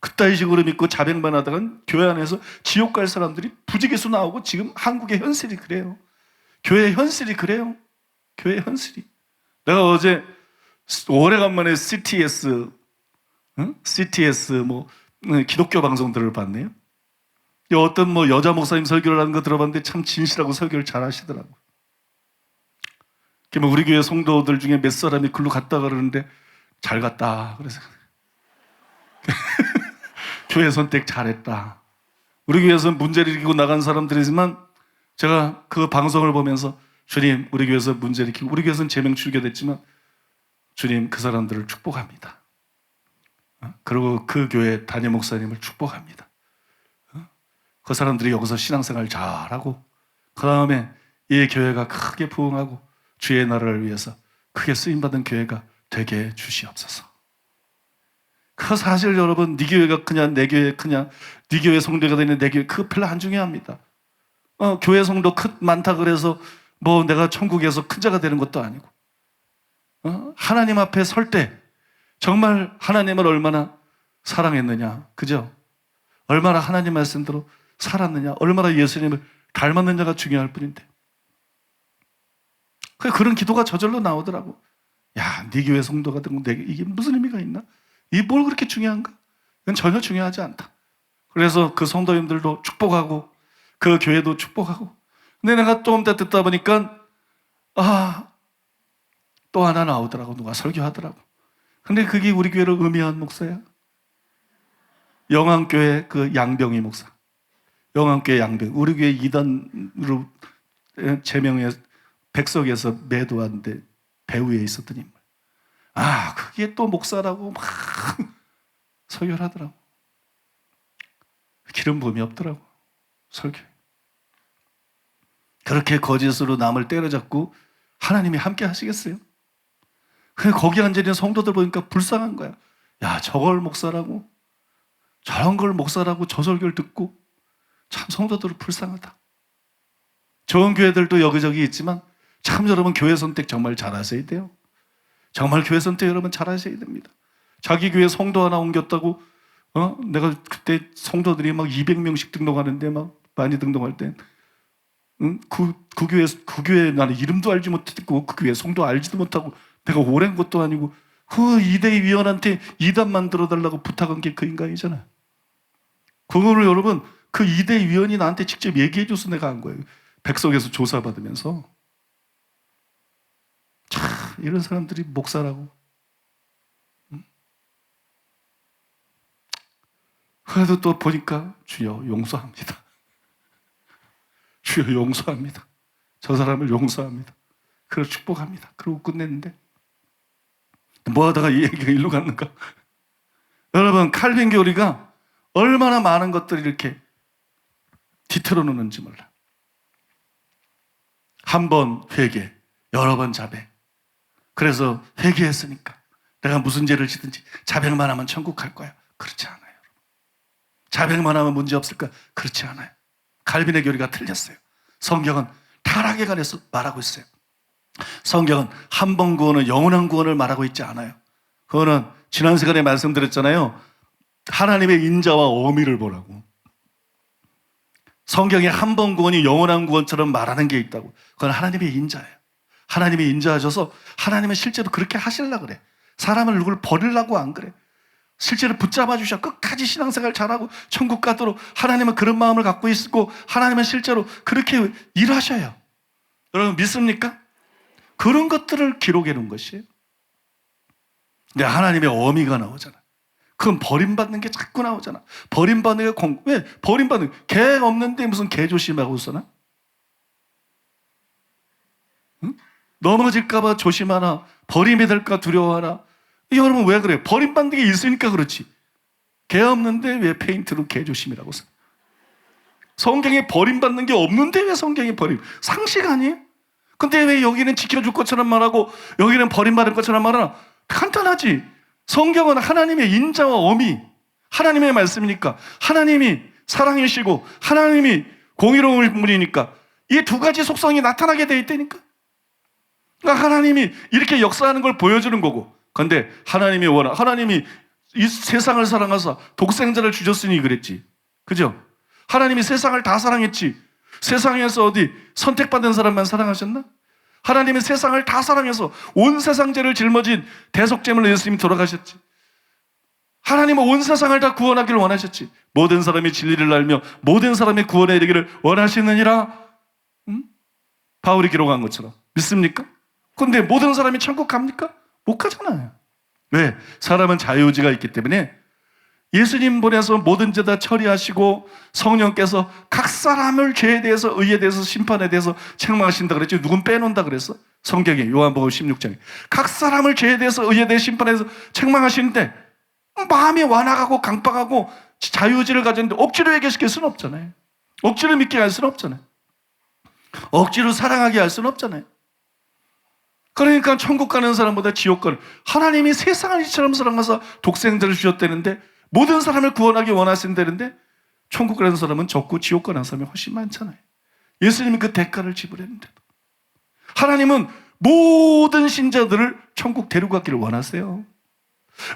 그따위 식으로 믿고 자백만 하다간 교회 안에서 지옥 갈 사람들이 부지기수 나오고 지금 한국의 현실이 그래요. 교회의 현실이 그래요. 교회의 현실이. 내가 어제 오래간만에 CTS 기독교 방송들을 봤네요. 어떤 여자 목사님 설교를 하는 거 들어봤는데 참 진실하고 설교를 잘 하시더라고요. 우리 교회 성도들 중에 몇 사람이 글로 갔다 그러는데 잘 갔다. 그래서 교회 선택 잘했다. 우리 교회에서 문제를 일으키고 나간 사람들이지만 제가 그 방송을 보면서 주님, 우리 교회에서 문제를 일으키고 우리 교회에서는 제명 출교됐지만 주님, 그 사람들을 축복합니다. 그리고 그 교회 담임 목사님을 축복합니다. 그 사람들이 여기서 신앙생활 잘하고 그 다음에 이 교회가 크게 부흥하고 주의 나라를 위해서 크게 쓰임받은 교회가 되게 해 주시옵소서. 그 사실 여러분, 네 교회가 크냐 내 교회 크냐, 네 교회 성도가 되는 내 교회, 그거 별로 안 중요합니다. 교회 성도 많다 그래서 뭐 내가 천국에서 큰 자가 되는 것도 아니고, 하나님 앞에 설 때 정말 하나님을 얼마나 사랑했느냐, 그죠? 얼마나 하나님 말씀대로 살았느냐, 얼마나 예수님을 닮았느냐가 중요할 뿐인데, 그런 기도가 저절로 나오더라고. 야, 네 교회 성도가 되고 이게 무슨 의미가 있나? 이게 뭘 그렇게 중요한가? 이건 전혀 중요하지 않다. 그래서 그 성도님들도 축복하고 그 교회도 축복하고. 근데 내가 조금 더 듣다 보니까 또 하나 나오더라고. 누가 설교하더라고. 근데 그게 우리 교회를 의미한 목사야. 영암교회 그 양병희 목사. 영암교회 양병희. 우리 교회 2단으로 제명해 백석에서 매도하는데 배후에 있었던 인물. 그게 또 목사라고 막 설교를 하더라고. 기름 부음이 없더라고, 설교에. 그렇게 거짓으로 남을 때려잡고 하나님이 함께 하시겠어요? 거기 앉아있는 성도들 보니까 불쌍한 거야. 야, 저걸 목사라고, 저런 걸 목사라고 저 설교를 듣고, 참 성도들은 불쌍하다. 좋은 교회들도 여기저기 있지만 참 여러분, 교회 선택 정말 잘하셔야 돼요. 정말 교회 선택 여러분 잘하셔야 됩니다. 자기 교회 성도 하나 옮겼다고, 내가 그때 성도들이 막 200명씩 등록하는데 막 많이 등록할 때, 그 교회 나는 이름도 알지 못했고 그 교회 성도 알지도 못하고 내가 오랜 것도 아니고 그 이대 위원한테 이단 만들어 달라고 부탁한 게 그 인간이잖아요. 그거를 여러분, 그 이대 위원이 나한테 직접 얘기해 줘서 내가 한 거예요. 백석에서 조사받으면서. 참, 이런 사람들이 목사라고. 그래도 또 보니까 주여 용서합니다. 주여 용서합니다. 저 사람을 용서합니다. 그걸 축복합니다. 그러고 끝냈는데 뭐 하다가 이 얘기가 일로 갔는가? 여러분, 칼빈 교리가 얼마나 많은 것들을 이렇게 뒤틀어 놓는지 몰라. 한 번 회개, 여러 번 자백. 그래서 회개했으니까 내가 무슨 죄를 짓든지 자백만 하면 천국 갈 거야. 그렇지 않아요, 여러분. 자백만 하면 문제 없을까? 그렇지 않아요. 칼빈의 교리가 틀렸어요. 성경은 타락에 관해서 말하고 있어요. 성경은 한 번 구원은 영원한 구원을 말하고 있지 않아요. 그거는 지난 시간에 말씀드렸잖아요. 하나님의 인자와 어미를 보라고. 성경에 한 번 구원이 영원한 구원처럼 말하는 게 있다고. 그건 하나님의 인자예요. 하나님이 인자하셔서 하나님은 실제로 그렇게 하시려고 그래. 사람을 누굴 버리려고 안 그래. 실제로 붙잡아 주셔. 끝까지 신앙생활 잘하고 천국 가도록 하나님은 그런 마음을 갖고 있고 하나님은 실제로 그렇게 일하셔요. 여러분 믿습니까? 그런 것들을 기록해 놓은 것이에요. 근데 하나님의 어미가 나오잖아. 그건 버림받는 게 자꾸 나오잖아. 버림받는 게 왜? 버림받는 개 없는데 무슨 개 조심하고 있어나? 응? 넘어질까 봐 조심하나? 버림이 될까 두려워하나? 여러분 왜 그래? 버림받는 게 있으니까 그렇지. 개 없는데 왜 페인트로 개 조심이라고 써? 성경에 버림받는 게 없는데 왜 성경에 버림? 상식 아니에요? 근데 왜 여기는 지켜줄 것처럼 말하고 여기는 버림받을 것처럼 말하나? 간단하지. 성경은 하나님의 인자와 어미, 하나님의 말씀이니까, 하나님이 사랑이시고 하나님이 공의로운 분이니까 이 두 가지 속성이 나타나게 돼 있다니까. 그러니까 하나님이 이렇게 역사하는 걸 보여주는 거고. 그런데 하나님이 이 세상을 사랑하사 독생자를 주셨으니 그랬지. 그죠? 하나님이 세상을 다 사랑했지. 세상에서 어디 선택받은 사람만 사랑하셨나? 하나님은 세상을 다 사랑해서 온 세상 죄를 짊어진 대속제물로 예수님이 돌아가셨지. 하나님은 온 세상을 다 구원하기를 원하셨지. 모든 사람이 진리를 알며 모든 사람이 구원에 이르기를 원하시느니라. 바울이 기록한 것처럼. 믿습니까? 그런데 모든 사람이 천국 갑니까? 못 가잖아요. 왜? 사람은 자유의지가 있기 때문에 예수님 보내서 모든 죄 다 처리하시고 성령께서 각 사람을 죄에 대해서, 의에 대해서, 심판에 대해서 책망하신다 그랬죠. 누군 빼놓는다 그랬어? 성경에 요한복음 16장에 각 사람을 죄에 대해서, 의에 대해서, 심판에 대해서 책망하시는데 마음이 완악하고 강박하고 자유의지를 가졌는데 억지로 얘기시킬 수는 없잖아요. 억지로 믿게 할 수는 없잖아요. 억지로 사랑하게 할 수는 없잖아요. 그러니까 천국 가는 사람보다 지옥 가는, 하나님이 세상을 이처럼 사랑하사 독생자를 주셨다는데 모든 사람을 구원하기 원하신다는데 천국 가는 사람은 적고 지옥 가는 사람이 훨씬 많잖아요. 예수님이 그 대가를 지불했는데도 하나님은 모든 신자들을 천국 데려가기를 원하세요.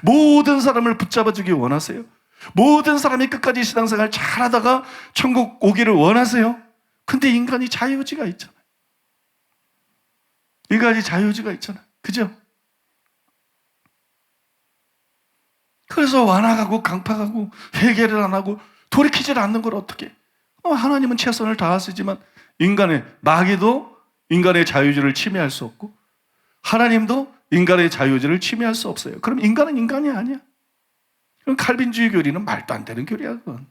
모든 사람을 붙잡아주기 원하세요. 모든 사람이 끝까지 신앙생활 잘하다가 천국 오기를 원하세요. 근데 인간이 자유의지가 있잖아요. 인간이 자유의지가 있잖아요. 그죠? 그래서 완악하고 강팍하고 회개를 안 하고 돌이키질 않는 걸 어떻게 해? 하나님은 최선을 다하시지만 인간의 마귀도 인간의 자유의지를 침해할 수 없고 하나님도 인간의 자유의지를 침해할 수 없어요. 그럼 인간은 인간이 아니야. 그럼 칼빈주의 교리는 말도 안 되는 교리야. 그건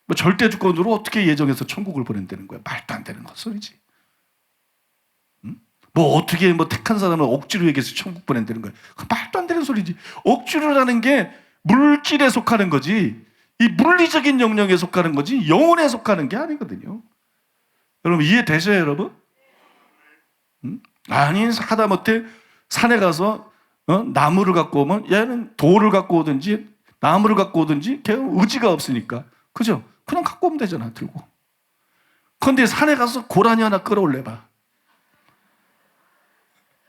뭐 절대주권으로 어떻게 예정해서 천국을 보낸다는 거야. 말도 안 되는 헛소리지. 뭐 어떻게 뭐 택한 사람을 억지로 얘기해서 천국 보낸다는 거야. 말도 안 되는 소리지. 억지로라는 게 물질에 속하는 거지, 이 물리적인 영역에 속하는 거지 영혼에 속하는 게 아니거든요. 여러분 이해되셔요, 여러분? 아니 하다못해 산에 가서 나무를 갖고 오면 얘는 돌을 갖고 오든지 나무를 갖고 오든지 걔 의지가 없으니까, 그죠? 그냥 갖고 오면 되잖아, 들고. 그런데 산에 가서 고라니 하나 끌어올려봐.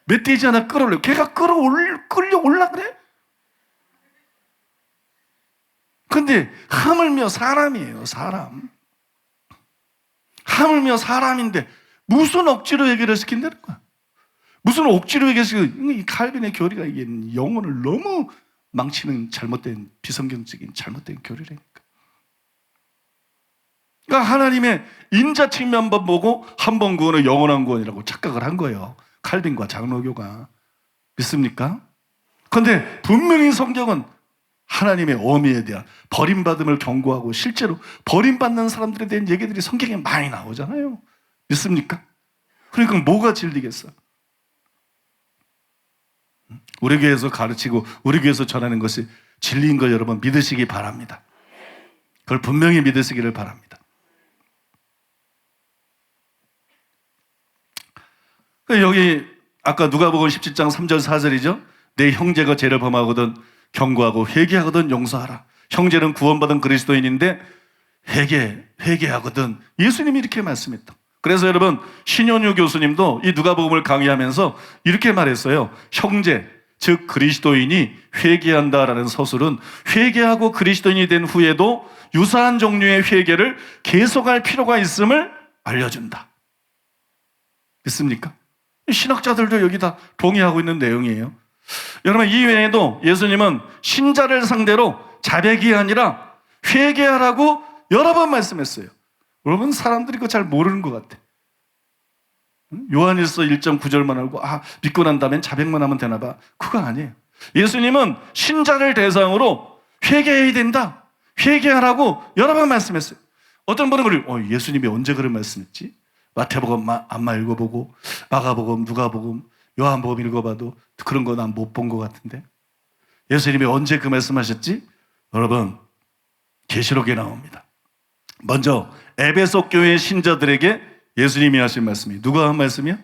멧돼지 하나 끌어올려. 걔가 끌려올라 그래? 근데 하물며 사람이에요, 사람. 하물며 사람인데 무슨 억지로 얘기를 시킨다는 거야. 무슨 억지로 얘기해서, 이 칼빈의 교리가 이게 영혼을 너무 망치는 잘못된, 비성경적인 잘못된 교리라니까. 그러니까 하나님의 인자 측면만 보고 한 번 구원은 영원한 구원이라고 착각을 한 거예요. 칼빈과 장로교가. 믿습니까? 그런데 분명히 성경은 하나님의 어미에 대한 버림받음을 경고하고 실제로 버림받는 사람들에 대한 얘기들이 성경에 많이 나오잖아요. 믿습니까? 그러니까 뭐가 진리겠어? 우리 교회에서 가르치고 우리 교회에서 전하는 것이 진리인 걸 여러분 믿으시기 바랍니다. 그걸 분명히 믿으시기를 바랍니다. 여기 아까 누가복음 17장 3절 4절이죠. 내 형제가 죄를 범하거든 경고하고 회개하거든 용서하라. 형제는 구원받은 그리스도인인데 회개하거든. 예수님이 이렇게 말씀했다. 그래서 여러분 신현유 교수님도 이 누가복음을 강의하면서 이렇게 말했어요. 형제, 즉 그리스도인이 회개한다라는 서술은 회개하고 그리스도인이 된 후에도 유사한 종류의 회개를 계속할 필요가 있음을 알려준다. 믿습니까? 신학자들도 여기 다 동의하고 있는 내용이에요. 여러분 이 외에도 예수님은 신자를 상대로 자백이 아니라 회개하라고 여러 번 말씀했어요. 여러분 사람들이 그거 잘 모르는 것 같아. 요한일서 1.9절만 알고 믿고 난 다음엔 자백만 하면 되나 봐. 그거 아니에요. 예수님은 신자를 대상으로 회개해야 된다, 회개하라고 여러 번 말씀했어요. 어떤 분은 그래요. 예수님이 언제 그런 말씀했지? 마태복음 안마 읽어보고 마가복음, 누가복음, 요한복음 읽어봐도 그런 거 난 못 본 것 같은데 예수님이 언제 그 말씀하셨지? 여러분 계시록에 나옵니다. 먼저 에베소 교회 신자들에게 예수님이 하신 말씀이 누가 한 말씀이요?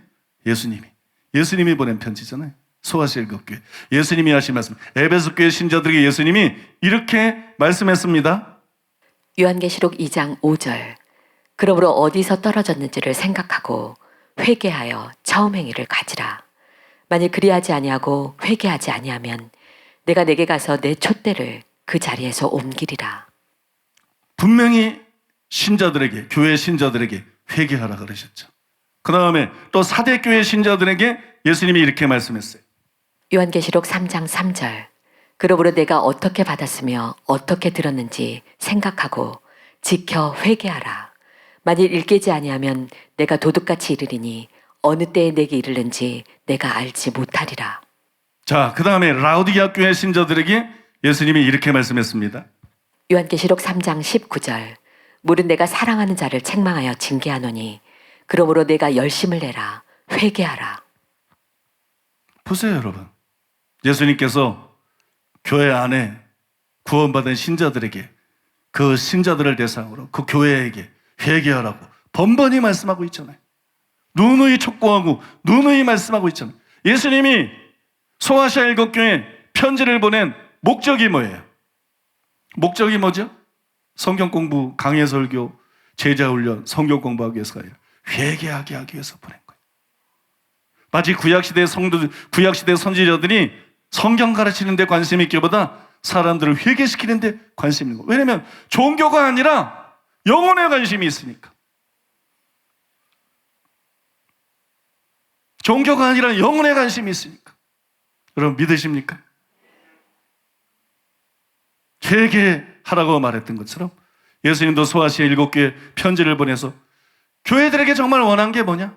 예수님이 보낸 편지잖아요. 소아시엘교회 예수님이 하신 말씀, 에베소 교회 신자들에게 예수님이 이렇게 말씀했습니다. 요한계시록 2장 5절. 그러므로 어디서 떨어졌는지를 생각하고 회개하여 처음 행위를 가지라. 만일 그리하지 아니하고 회개하지 아니하면 내가 내게 가서 내 촛대를 그 자리에서 옮기리라. 분명히 신자들에게, 교회 신자들에게 회개하라 그러셨죠. 그 다음에 또 사대교회 신자들에게 예수님이 이렇게 말씀했어요. 요한계시록 3장 3절. 그러므로 내가 어떻게 받았으며 어떻게 들었는지 생각하고 지켜 회개하라. 만일 일깨지 아니하면 내가 도둑같이 이르리니 어느 때에 내게 이르는지 내가 알지 못하리라. 자, 그 다음에 라우디게아 교회 신자들에게 예수님이 이렇게 말씀했습니다. 요한계시록 3장 19절. 물은 내가 사랑하는 자를 책망하여 징계하노니 그러므로 내가 열심을 내라 회개하라. 보세요, 여러분. 예수님께서 교회 안에 구원받은 신자들에게, 그 신자들을 대상으로 그 교회에게 회개하라고 번번이 말씀하고 있잖아요. 누누이 촉구하고 누누이 말씀하고 있잖아요. 예수님이 소아시아 일곱 교회에 편지를 보낸 목적이 뭐예요? 목적이 뭐죠? 성경 공부, 강해 설교, 제자 훈련, 성경 공부하기 위해서가 아니라 회개하게 하기 위해서 보낸 거예요. 마치 구약시대 선지자들이 성경 가르치는 데 관심이 있기보다 사람들을 회개시키는 데 관심이 있는 거예요. 왜냐하면 종교가 아니라 영혼에 관심이 있으니까. 종교가 아니라 영혼에 관심이 있으니까. 여러분 믿으십니까? 회개하라고 말했던 것처럼 예수님도 소아시아 일곱 교회 편지를 보내서 교회들에게 정말 원한 게 뭐냐?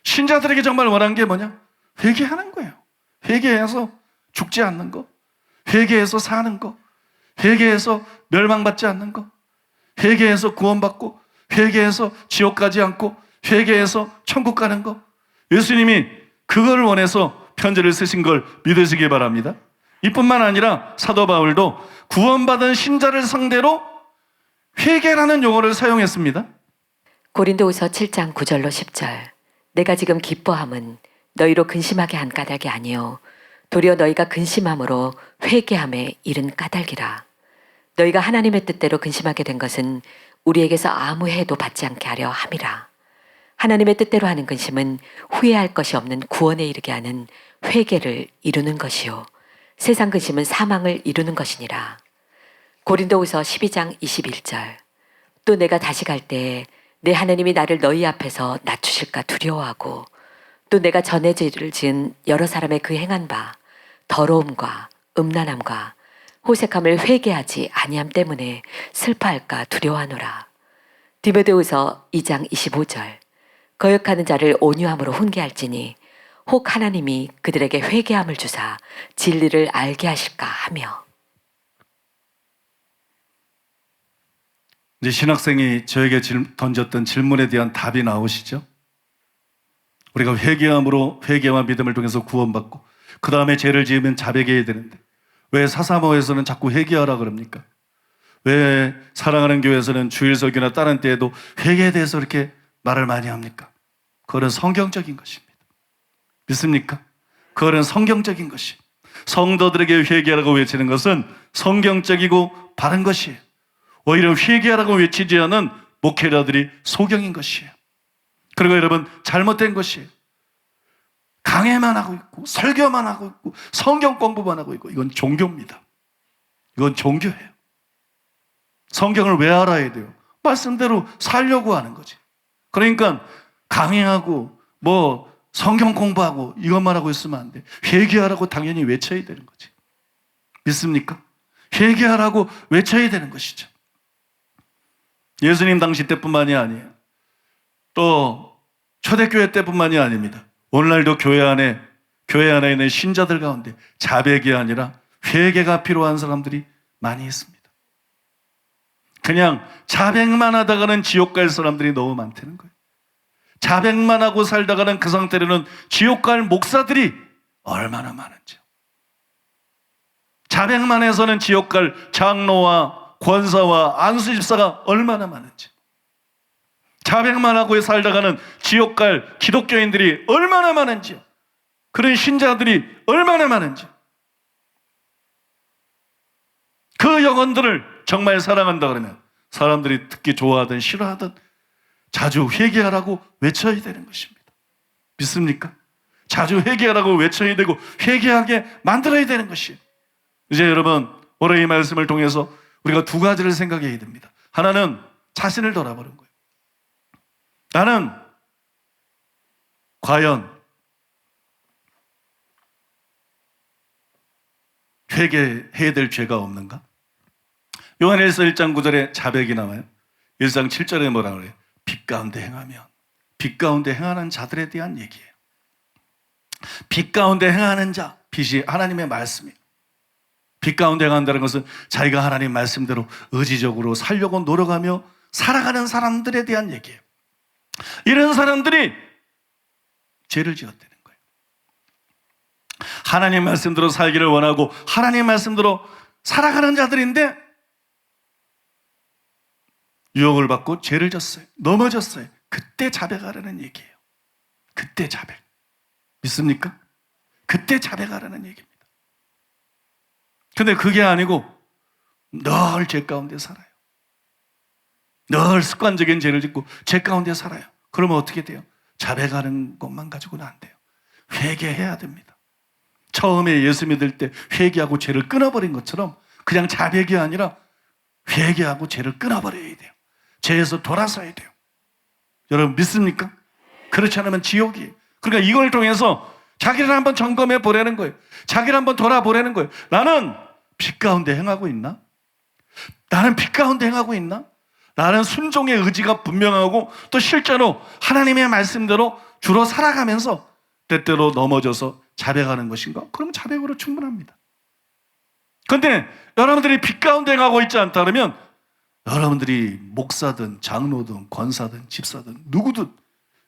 신자들에게 정말 원한 게 뭐냐? 회개하는 거예요. 회개해서 죽지 않는 거, 회개해서 사는 거, 회개해서 멸망받지 않는 거, 회개해서 구원받고, 회개해서 지옥 가지 않고, 회개해서 천국 가는 거. 예수님이 그걸 원해서 편지를 쓰신 걸 믿으시기 바랍니다. 이뿐만 아니라 사도 바울도 구원받은 신자를 상대로 회개라는 용어를 사용했습니다. 고린도후서 7장 9절로 10절. 내가 지금 기뻐함은 너희로 근심하게 한 까닭이 아니요 도리어 너희가 근심함으로 회개함에 이른 까닭이라. 너희가 하나님의 뜻대로 근심하게 된 것은 우리에게서 아무 해도 받지 않게 하려 함이라. 하나님의 뜻대로 하는 근심은 후회할 것이 없는 구원에 이르게 하는 회개를 이루는 것이요 세상 근심은 사망을 이루는 것이니라. 고린도후서 12장 21절. 또 내가 다시 갈 때에 내 하나님이 나를 너희 앞에서 낮추실까 두려워하고 또 내가 전에 죄를 지은 여러 사람의 그 행한 바 더러움과 음란함과 호색함을 회개하지 아니함 때문에 슬퍼할까 두려워하노라. 디모데후서 2장 25절. 거역하는 자를 온유함으로 훈계할지니 혹 하나님이 그들에게 회개함을 주사 진리를 알게 하실까 하며. 이제 신학생이 저에게 던졌던 질문에 대한 답이 나오시죠? 우리가 회개함으로, 회개와 믿음을 통해서 구원받고 그 다음에 죄를 지으면 자백해야 되는데 왜 사사모에서는 자꾸 회개하라 그럽니까? 왜 사랑하는 교회에서는 주일설교나 다른 때에도 회개에 대해서 이렇게 말을 많이 합니까? 그거는 성경적인 것입니다. 믿습니까? 그거는 성경적인 것이. 성도들에게 회개하라고 외치는 것은 성경적이고 바른 것이에요. 오히려 회개하라고 외치지 않은 목회자들이 소경인 것이에요. 그리고 여러분 잘못된 것이에요. 강해만 하고 있고 설교만 하고 있고 성경 공부만 하고 있고 이건 종교입니다. 이건 종교예요. 성경을 왜 알아야 돼요? 말씀대로 살려고 하는 거지. 그러니까 강해하고 뭐 성경 공부하고 이것만 하고 있으면 안 돼. 회개하라고 당연히 외쳐야 되는 거지. 믿습니까? 회개하라고 외쳐야 되는 것이죠. 예수님 당시 때뿐만이 아니에요. 또 초대교회 때뿐만이 아닙니다. 오늘날도 교회 안에 있는 신자들 가운데 자백이 아니라 회개가 필요한 사람들이 많이 있습니다. 그냥 자백만 하다가는 지옥 갈 사람들이 너무 많다는 거예요. 자백만 하고 살다가는 그 상태로는 지옥 갈 목사들이 얼마나 많은지요. 자백만 해서는 지옥 갈 장로와 권사와 안수집사가 얼마나 많은지. 자백만 하고 살다가는 지옥 갈 기독교인들이 얼마나 많은지요. 그런 신자들이 얼마나 많은지. 그 영혼들을 정말 사랑한다 그러면 사람들이 듣기 좋아하든 싫어하든 자주 회개하라고 외쳐야 되는 것입니다. 믿습니까? 자주 회개하라고 외쳐야 되고 회개하게 만들어야 되는 것이에요. 이제 여러분 오늘 이 말씀을 통해서 우리가 두 가지를 생각해야 됩니다. 하나는 자신을 돌아보는 거예요. 나는 과연 회개해야 될 죄가 없는가? 요한일서 1장 9절에 자백이 나와요. 1장 7절에 뭐라 그래요? 빛 가운데 행하면 빛 가운데 행하는 자들에 대한 얘기예요. 빛 가운데 행하는 자, 빛이 하나님의 말씀이에요. 빛 가운데 행한다는 것은 자기가 하나님 말씀대로 의지적으로 살려고 노력하며 살아가는 사람들에 대한 얘기예요. 이런 사람들이 죄를 지었다는 거예요. 하나님 말씀대로 살기를 원하고 하나님 말씀대로 살아가는 자들인데 유혹을 받고 죄를 졌어요. 넘어졌어요. 그때 자백하라는 얘기예요. 그때 자백. 믿습니까? 그때 자백하라는 얘기입니다. 근데 그게 아니고 늘 죄 가운데 살아요. 늘 습관적인 죄를 짓고 죄 가운데 살아요. 그러면 어떻게 돼요? 자백하는 것만 가지고는 안 돼요. 회개해야 됩니다. 처음에 예수 믿을 때 회개하고 죄를 끊어버린 것처럼 그냥 자백이 아니라 회개하고 죄를 끊어버려야 돼요. 죄에서 돌아서야 돼요. 여러분 믿습니까? 그렇지 않으면 지옥이에요. 그러니까 이걸 통해서 자기를 한번 점검해 보라는 거예요. 자기를 한번 돌아보라는 거예요. 나는 빛 가운데 행하고 있나? 나는 빛 가운데 행하고 있나? 나는 순종의 의지가 분명하고 또 실제로 하나님의 말씀대로 주로 살아가면서 때때로 넘어져서 자백하는 것인가? 그러면 자백으로 충분합니다. 그런데 여러분들이 빛 가운데 행하고 있지 않다 그러면 여러분들이 목사든 장로든 권사든 집사든 누구든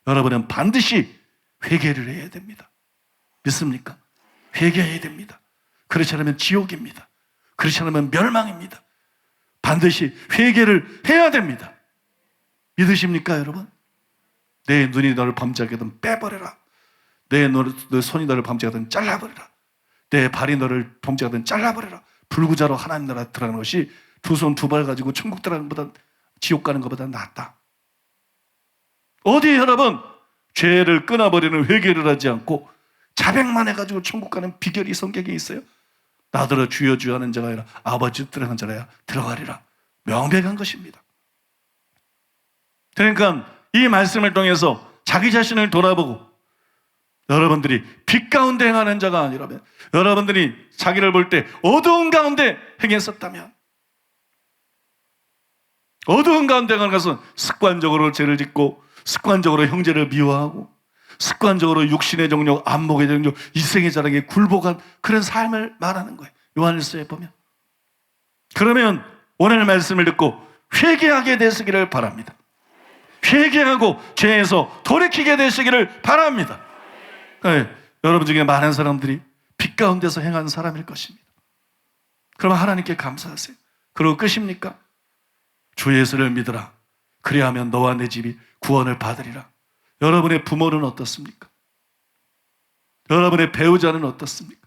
여러분은 반드시 회개를 해야 됩니다. 믿습니까? 회개해야 됩니다. 그렇지 않으면 지옥입니다. 그렇지 않으면 멸망입니다. 반드시 회개를 해야 됩니다. 믿으십니까 여러분? 내 눈이 너를 범죄하거든 빼버려라. 내 손이 너를 범죄하거든 잘라버려라. 내 발이 너를 범죄하거든 잘라버려라. 불구자로 하나님 나라 들어가는 것이 두 손 두 발 가지고 천국 들어가는 것보다 지옥 가는 것보다 낫다. 어디 여러분 죄를 끊어버리는 회개를 하지 않고 자백만 해가지고 천국 가는 비결이 성경에 있어요? 나더러 주여 주여 하는 자가 아니라 아버지 뜻하는 자라야 들어가리라. 명백한 것입니다. 그러니까 이 말씀을 통해서 자기 자신을 돌아보고 여러분들이 빛 가운데 행하는 자가 아니라면 여러분들이 자기를 볼 때 어두운 가운데 행했었다면 어두운 가운데 행하는 것은 습관적으로 죄를 짓고 습관적으로 형제를 미워하고 습관적으로 육신의 정욕, 안목의 정욕, 이생의 자랑에 굴복한 그런 삶을 말하는 거예요. 요한일서에 보면. 그러면 오늘 말씀을 듣고 회개하게 되시기를 바랍니다. 회개하고 죄에서 돌이키게 되시기를 바랍니다. 네, 여러분 중에 많은 사람들이 빛 가운데서 행한 사람일 것입니다. 그러면 하나님께 감사하세요. 그리고 끝입니까? 주 예수를 믿으라. 그리하면 너와 내 집이 구원을 받으리라. 여러분의 부모는 어떻습니까? 여러분의 배우자는 어떻습니까?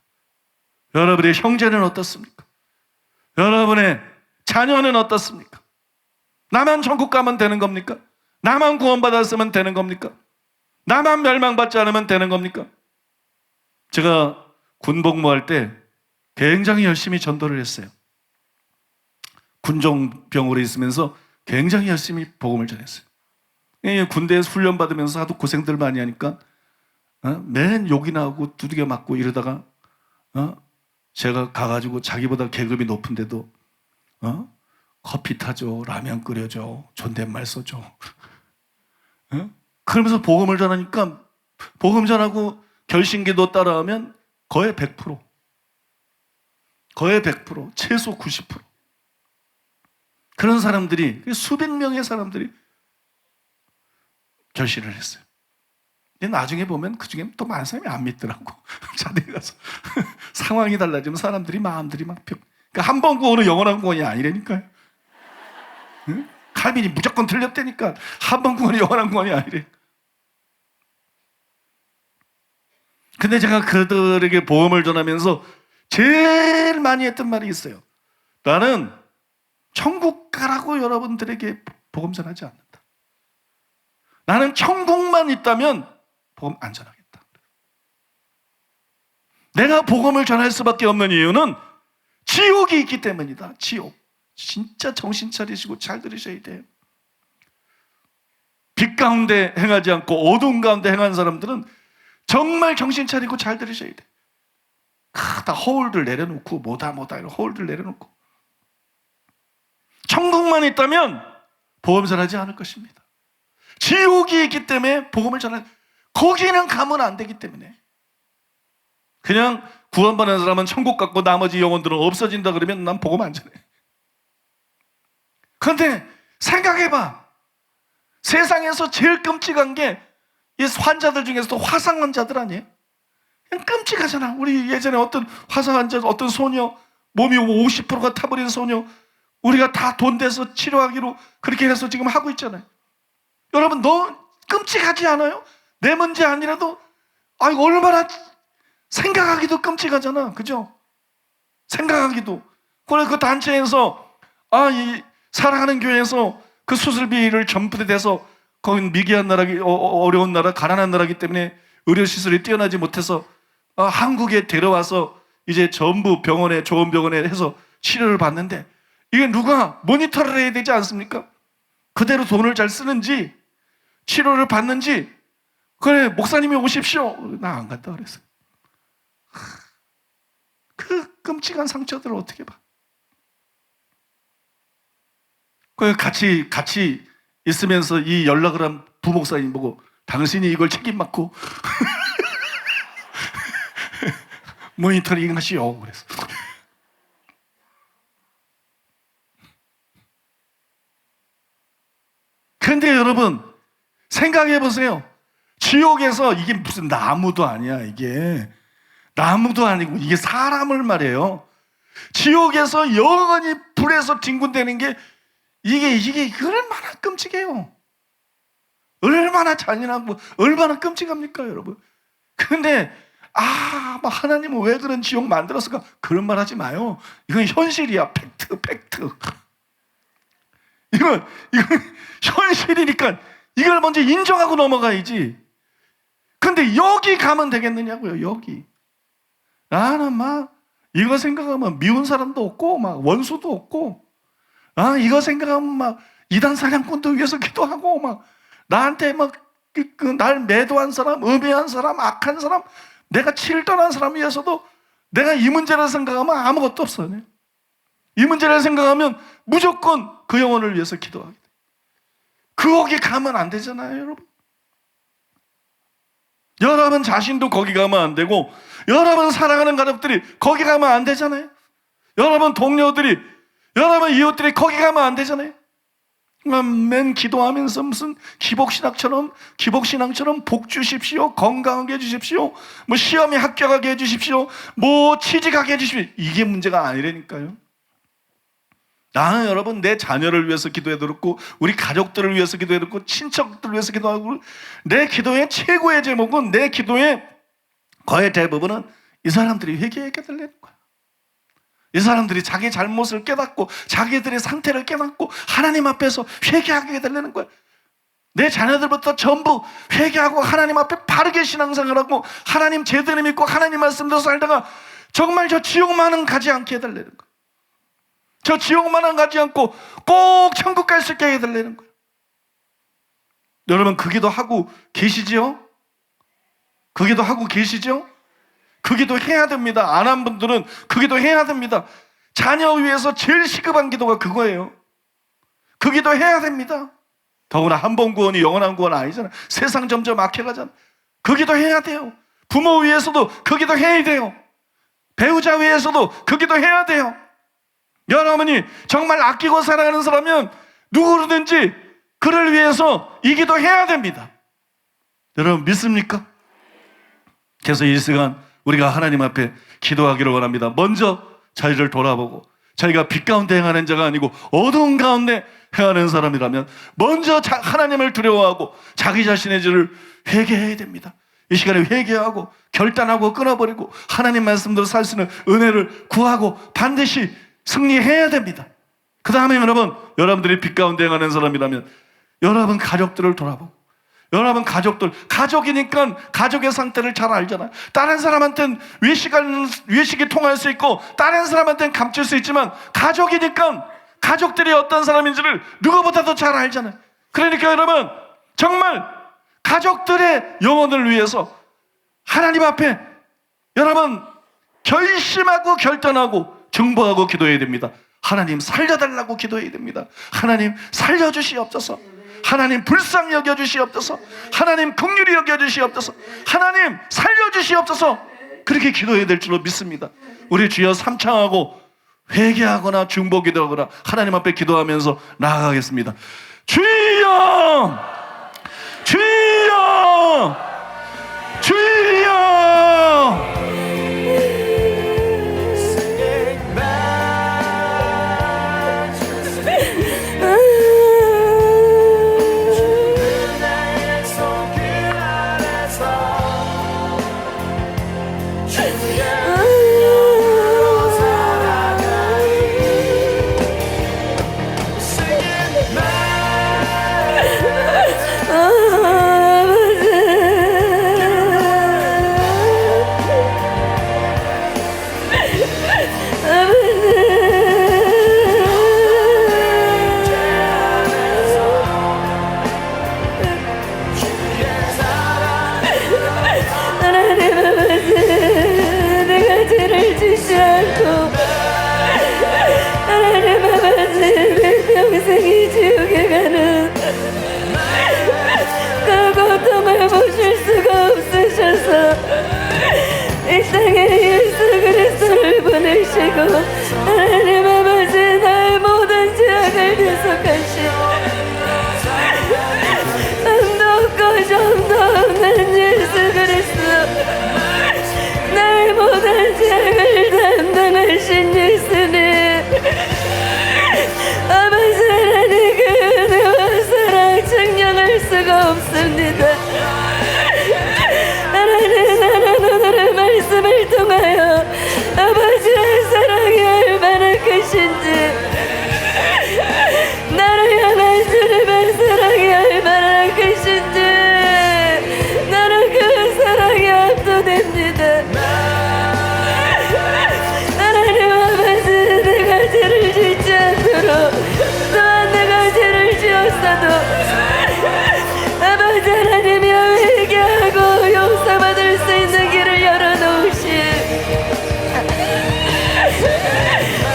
여러분의 형제는 어떻습니까? 여러분의 자녀는 어떻습니까? 나만 천국 가면 되는 겁니까? 나만 구원받았으면 되는 겁니까? 나만 멸망받지 않으면 되는 겁니까? 제가 군복무할 때 굉장히 열심히 전도를 했어요. 군종병으로 있으면서 굉장히 열심히 복음을 전했어요. 군대에서 훈련받으면서 하도 고생들 많이 하니까 맨 욕이나 하고 두들겨 맞고 이러다가 제가 가가지고 자기보다 계급이 높은데도 커피 타줘, 라면 끓여줘, 존댓말 써줘. 그러면서 복음을 전하니까 복음 전하고 결신기도 따라하면 거의 100%, 거의 100%, 최소 90%. 그런 사람들이 수백 명의 사람들이 결실을 했어요. 근데 나중에 보면 그 중에 또 많은 사람이 안 믿더라고. 자대에 가서 상황이 달라지면 사람들이 마음들이 막 그러니까 한 번 구원은 영원한 구원이 아니라니까요. 응? 칼빈이 무조건 틀렸다니까 한 번 구원이 영원한 구원이 아니래. 근데 제가 그들에게 복음을 전하면서 제일 많이 했던 말이 있어요. 나는 천국 가라고 여러분들에게 복음 전하지 않는다. 나는 천국만 있다면 복음 안 전하겠다. 내가 복음을 전할 수밖에 없는 이유는 지옥이 있기 때문이다. 지옥. 진짜 정신 차리시고 잘 들으셔야 돼요. 빛 가운데 행하지 않고 어두운 가운데 행한 사람들은 정말 정신 차리고 잘 들으셔야 돼요. 다 허울들 내려놓고 뭐다 이런 허울들 내려놓고 천국만 있다면 복음 전하지 않을 것입니다. 지옥이 있기 때문에 복음을 전하는 거기는 가면 안 되기 때문에 그냥 구원받는 사람은 천국 갖고 나머지 영혼들은 없어진다 그러면 난 복음 안 전해. 그런데 생각해봐. 세상에서 제일 끔찍한 게 이 환자들 중에서도 화상 환자들 아니에요? 그냥 끔찍하잖아. 우리 예전에 어떤 화상 환자, 어떤 소녀, 몸이 50%가 타버린 소녀, 우리가 다 돈 대서 치료하기로 그렇게 해서 지금 하고 있잖아요. 여러분, 너무 끔찍하지 않아요? 내 문제 아니라도 얼마나 생각하기도 끔찍하잖아. 그죠? 생각하기도. 그래서 그 단체에서 이 사랑하는 교회에서 그 수술비를 전부 다 대서 거긴 미개한 나라, 어려운 나라, 가난한 나라이기 때문에 의료시설이 뛰어나지 못해서 한국에 데려와서 이제 전부 병원에, 좋은 병원에 해서 치료를 받는데, 이게 누가 모니터를 해야 되지 않습니까? 그대로 돈을 잘 쓰는지 치료를 받는지. 그래, 목사님이 오십시오. 나 안 간다 그랬어요. 그 끔찍한 상처들을 어떻게 봐? 그 같이 있으면서 이 연락을 한 부목사님 보고 당신이 이걸 책임 맡고 모니터링 하시오 그랬어. 그런데 여러분 생각해 보세요. 지옥에서 이게 무슨 나무도 아니야. 이게 나무도 아니고 이게 사람을 말해요. 지옥에서 영원히 불에서 뒹군대는 게 이게 얼마나 끔찍해요. 얼마나 잔인하고 얼마나 끔찍합니까, 여러분? 그런데 하나님은 왜 그런 지옥 만들었을까? 그런 말 하지 마요. 이건 현실이야. 팩트. 이건 현실이니까 이걸 먼저 인정하고 넘어가야지. 근데 여기 가면 되겠느냐고요. 여기. 나는 이거 생각하면 미운 사람도 없고 원수도 없고, 이거 생각하면 이단 사냥꾼도 위해서 기도하고, 나한테 날 매도한 사람, 음해한 사람, 악한 사람, 내가 치를 떠난 사람 위해서도 내가 이 문제를 생각하면 아무것도 없어요. 이 문제를 생각하면 무조건 그 영혼을 위해서 기도하게 돼. 거기 가면 안 되잖아요, 여러분. 여러분 자신도 거기 가면 안 되고, 여러분 사랑하는 가족들이 거기 가면 안 되잖아요. 여러분 동료들이, 여러분 이웃들이 거기 가면 안 되잖아요. 맨 기도하면서 무슨 기복신앙처럼 복 주십시오, 건강하게 해주십시오, 시험에 합격하게 해주십시오, 취직하게 해주십시오. 이게 문제가 아니라니까요. 나는 여러분 내 자녀를 위해서 기도해드렸고, 우리 가족들을 위해서 기도해드렸고, 친척들을 위해서 기도하고, 내 기도의 최고의 제목은, 내 기도의 거의 대부분은 이 사람들이 회개하게 되려는 거야. 이 사람들이 자기 잘못을 깨닫고 자기들의 상태를 깨닫고 하나님 앞에서 회개하게 되려는 거야. 내 자녀들부터 전부 회개하고 하나님 앞에 바르게 신앙생활하고 하나님 제대로 믿고 하나님 말씀대로 살다가 정말 저 지옥만은 가지 않게 해달라는 거야. 저 지옥만은 가지 않고 꼭 천국 갈 수 있게 해달라는 거야. 여러분 그 기도 하고 계시지요? 그 기도 하고 계시죠? 그 기도 해야 됩니다. 안 한 분들은 그 기도 해야 됩니다. 자녀 위해서 제일 시급한 기도가 그거예요. 그 기도 해야 됩니다. 더구나 한 번 구원이 영원한 구원 아니잖아. 세상 점점 악해가잖아. 그 기도 해야 돼요. 부모 위해서도 그 기도 해야 돼요. 배우자 위해서도 그 기도 해야 돼요. 여러분이 정말 아끼고 사랑하는 사람이면 누구든지 그를 위해서 이 기도 해야 됩니다. 여러분 믿습니까? 그래서 이 시간 우리가 하나님 앞에 기도하기를 원합니다. 먼저 자기를 돌아보고, 자기가 빛 가운데 행하는 자가 아니고 어두운 가운데 행하는 사람이라면 먼저 하나님을 두려워하고 자기 자신의 죄를 회개해야 됩니다. 이 시간에 회개하고 결단하고 끊어버리고 하나님 말씀대로 살 수 있는 은혜를 구하고 반드시 승리해야 됩니다. 그 다음에 여러분들이 빛 가운데 행하는 사람이라면 여러분 가족들을 돌아보고, 여러분 가족이니까 가족의 상태를 잘 알잖아요. 다른 사람한테는 외식이 통할 수 있고 다른 사람한테는 감출 수 있지만 가족이니까 가족들이 어떤 사람인지를 누구보다도 잘 알잖아요. 그러니까 여러분 정말 가족들의 영혼을 위해서 하나님 앞에 여러분 결심하고 결단하고 중보하고 기도해야 됩니다. 하나님 살려달라고 기도해야 됩니다. 하나님 살려주시옵소서. 하나님 불쌍히 여겨주시옵소서. 하나님 긍휼히 여겨주시옵소서. 하나님 살려주시옵소서. 그렇게 기도해야 될 줄로 믿습니다. 우리 주여 삼창하고 회개하거나 중보기도하거나 하나님 앞에 기도하면서 나아가겠습니다. 주여! 주여! 주여! 평생이 지옥에 가는 그 고통을 보실 수가 없으셔서 이 땅에 예수 그리스도를 보내시고 하나님 아버지 나의 모든 죄악을 대속하시고 한도 없고 정도 없는 예수 그리스도 나의 모든 죄악을 담당하신 예수님 아버지 하나님 그 은혜와 사랑 증명할 수가 없습니다. 하나님 나는 오늘의 말씀을 통하여 아버지의 사랑이 얼마나 크신지 나를 향한 주님의 사랑이 얼마나 크신지 나는 그 사랑에 압도됩니다. 하나님 아버지 내가 죄를 짓지 않도록 또한 내가 죄를 지었어도 아버지 하나님이 회개하고 용서받을 수 있는 길을 열어놓으시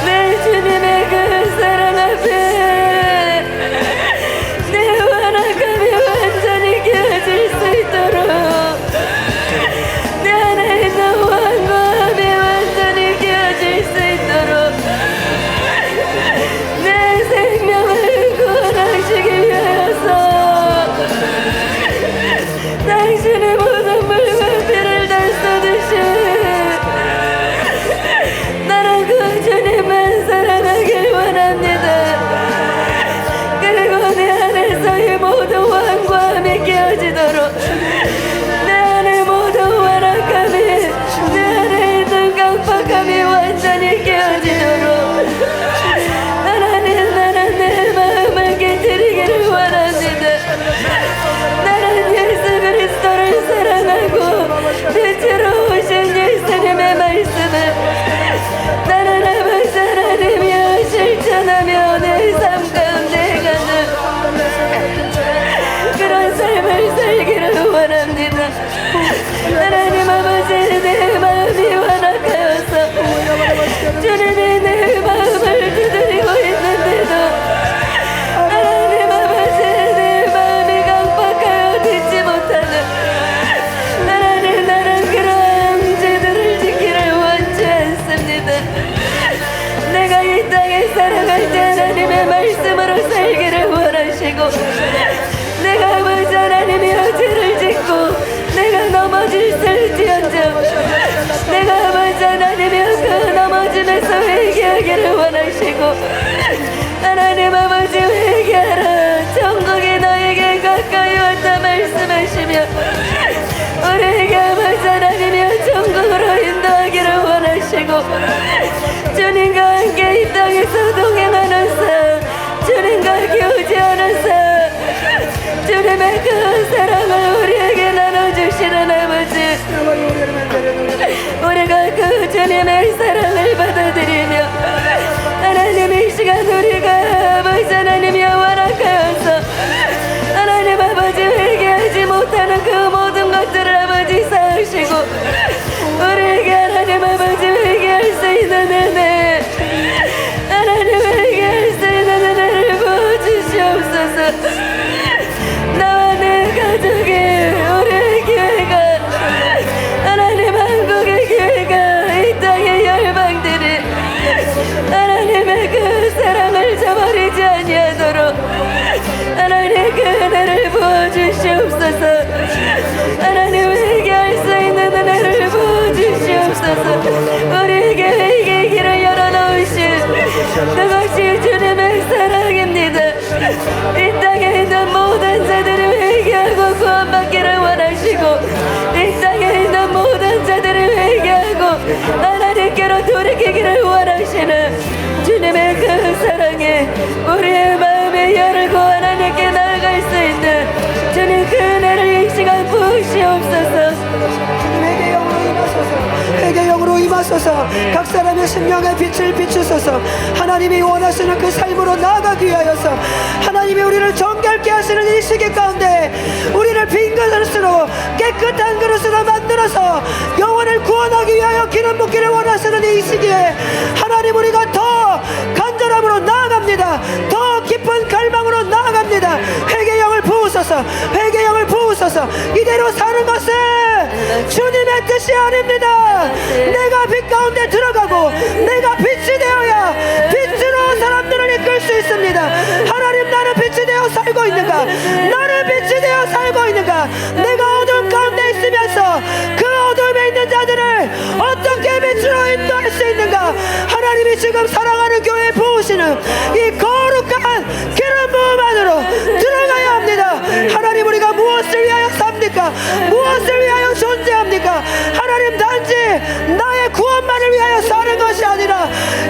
내 주님의 그 사랑 앞에 내 완악함이 완전히 깨어질 수 있도록 내 안에 있는 완고함이 완전히 깨어질 수 있도록 내 생명을 구원하시기 위하여서 당신의 모든 물과 피를 다 쏟으시 나는 그 주님만 사랑하길 원합니다. 그리고 내 안에서 이 모든 완고함이 깨어지도록 내 안에 모든 완악함이 내 안에 있는 깜빡함이 완전히 깨어지도록 하나님 나는 내 마음을 깨뜨리기를 원합니다. 나는 예수 그리스도를 사랑하고 빛으로 오신 예수님의 말씀을 나는 아버지 하나님이여 실천하며 내 삶 가운데 가는 그런 삶을 살기를 원합니다. 하나님 아버지 내 마음이 완악하여서 주님이 내 마음을 두드리고 있는데도 하나님 아버지 내 마음이 강박하여 듣지 못하는 하나님 나는 그런 죄들을 지키를 원치 않습니다. 내가 이 땅에 살아갈 때 하나님의 말씀으로 살기를 원하시고 내가 아버지 하나님이여 죄를 짓고 내가 넘어질지언정 내가 아버지 하나님이여 그 넘어짐에서 회개하기를 원하시고 하나님 아버지 회개하라 천국이 너에게 가까이 왔다 말씀하시며 우리에게 아버지 하나님이여 천국으로 인도하기를 원하시고 주님과 함께 이 땅에서 동행하는 주님과 교제하는 주님의 그 사랑을 우리에게 나눠주시는 아버지 우리가 그 주님의 사랑을 받아들이며 하나님 이 시간 우리가 아버지 하나님이 완악하여서 하나님 아버지 회개하지 못하는 그 모든 것들을 아버지 사하시고 우리에게 하나님 아버지 회개할 수 있는 은혜 하나님 회개할 수 있는 은혜를 부어주시옵소서. 나와 내 가족이 우리의 교회가 하나님 한국의 교회 돌아가지 아니하도록 하나님 그 은혜를 부어주시옵소서. 하나님 회개할 수 있는 은혜를 부어주시옵소서. 우리에게 회개의 길을 열어놓으신 그것이 주님의 사랑입니다. 이 땅에 있는 모든 자들을 회개하고 구원받기를 원하시고, 이 땅에 있는 모든 자들을 회개하고 하나님께로 돌이키기를 원하시는 주님의 그 사랑에 우리의 마음의 열을 고 하나님께 나아갈 수 있는 주님 그 은혜를 이 시간 부으시옵소서. 회개 영으로 임하소서. 각 사람의 심령의 빛을 비추소서. 하나님이 원하시는 그 삶으로 나아가기 위하여서 하나님이 우리를 정결케 하시는 이 시기 가운데 우리를 빈 그릇으로 깨끗한 그릇으로 만들어서 영혼을 구원하기 위하여 기름 붓기를 원하시는 이 시기에 하나님 우리가 더 간절함으로 나아갑니다. 더 깊은 갈망으로 나아갑니다. 회개 영을 부으소서. 회개 영을 부으소서. 이대로 사는 것은 주님의 뜻이 아닙니다. 내가 빛 가운데 들어가고 내가 빛이 되어야 빛으로 사람들을 이끌 수 있습니다. 하나님, 나는 빛이 되어 살고 있는가? 나는 빛이 되어 살고 있는가? 내가 어둠 가운데 있으면서 그 어둠에 있는 자들을 어떻게 빛으로 인도할 수 있는가? 하나님이 지금 사랑하는 교회에 부으시는 이 거룩한 기름 부음 안으로 들어가야 합니다. 하나님, 우리가 무엇을 위하여 삽니까? 무엇을 위하여 존재합니까? 하나님, 단지 나의 구원만을 위하여 사는 것이 아니라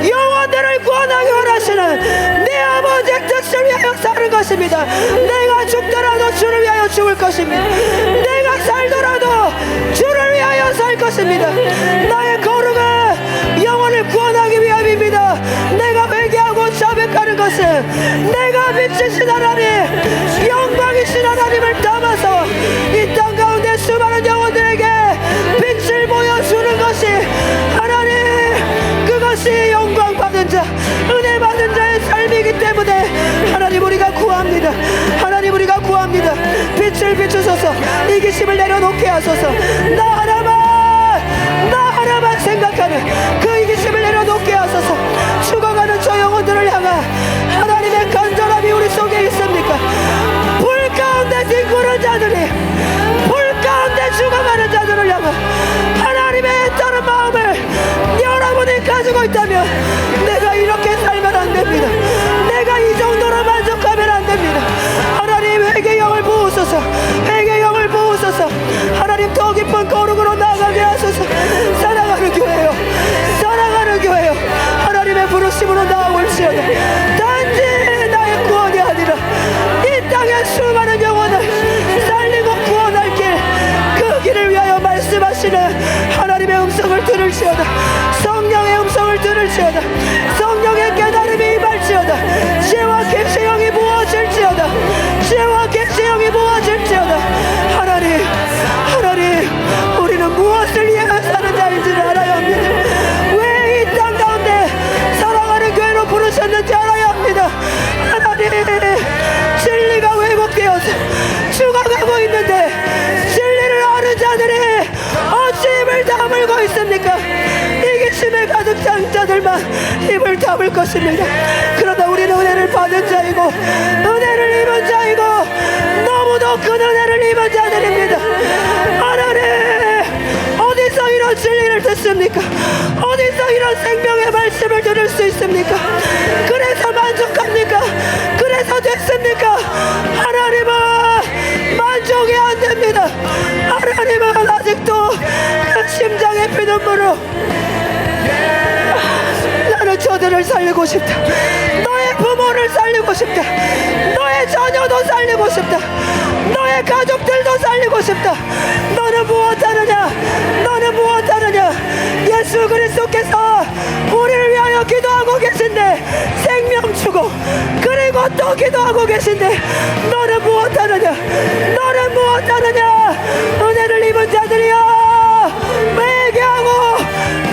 영혼들을 구원하기 원하시는 내 아버지의 뜻을 위하여 사는 것입니다. 내가 죽더라도 주를 위하여 죽을 것입니다. 내가 살더라도 주를 위하여 살 것입니다. 나의 거룩은 영혼을 구원하기 위함입니다. 내가 회개하고 자백하는 것은 내가 빛이신 하나님, 영광이신 하나님을 담아서 이 땅 가운데 수많은 영혼들에게 빛을 보여주는 것이 하나님, 그것이 영광 받은 자, 은혜 받은 자의 삶이기 때문에 하나님, 우리가 구합니다. 하나님, 우리가 구합니다. 빛을 비추소서. 이기심을 내려놓게 하소서. 나 하나만 생각하는 그 이기심을 내려놓게 하소서. 죽어가는 저 영혼들을 향한 하나님의 간절함이 우리 속에 있습니까? 불 가운데 뒹구는 자들이, 불 가운데 죽어가는 자들을 향한 하나님의 애타는 마음을 여러분이 가지고 있다면 내가 이렇게 살면 안 됩니다. 내가 이 정도로 만족하면 안 됩니다. 하나님, 회개 영을 부으소서. 회개 영을 부으소서. 하나님, 더 깊은 거룩으로 나아가게 하소서. 사랑하는 교회요, 사랑하는 교회요, 하나님의 부르심으로 나아올지어다. 단지 나의 구원이 아니라 이 땅의 수많은 영혼을 살리고 구원할 길, 그 길을 위하여 말씀하시는 하나님의 음성을 들을지어다. 성령의 음성을 들을지어다. 성령의 깨달음이 임할지어다. 지혜와 계시의 영이 부어질지어다. 지혜와 계시의 영이 부어질지어다. 하나님, 하나님, 우리는 무엇을 위하여 사는 자인지를 알아야 합니다. 왜 이 땅 가운데 사랑하는 교회로 부르셨는지 알아야 합니다. 하나님, 진리가 왜곡되어서 죽어가고 있는데 진리를 아는 자들이 어찌 입을 다물고 있습니까? 이기심에 가득 찬 자들만 입을 다물 것입니다. 그러나 우리는 은혜를 받은 자이고 은혜를 입은 자이고 너무도 큰 은혜를 입은 자들입니다. 하나님, 어디서 이런 진리를 듣습니까? 어디서 이런 생명의 말씀을 들을 수 있습니까? 그래서 만족합니까? 그래서 됐습니까? 하나님은 만족이 안 됩니다. 하나님은 아직도 그 심장의 피눈물로 나는 저들을 살리고 싶다. 너의 부모를 살리고 싶다. 너의 자녀도 살리고 싶다. 너의 가족들도 살리고 싶다. 너는 무엇하느냐? 너는 무엇하느냐? 예수 그리스도께서 우리를 위하여 기도하고 계신데 생명 주고, 그리고 또 기도하고 계신데 너는 무엇하느냐? 너는 무엇하느냐? 은혜를 입은 자들이여, 회개하고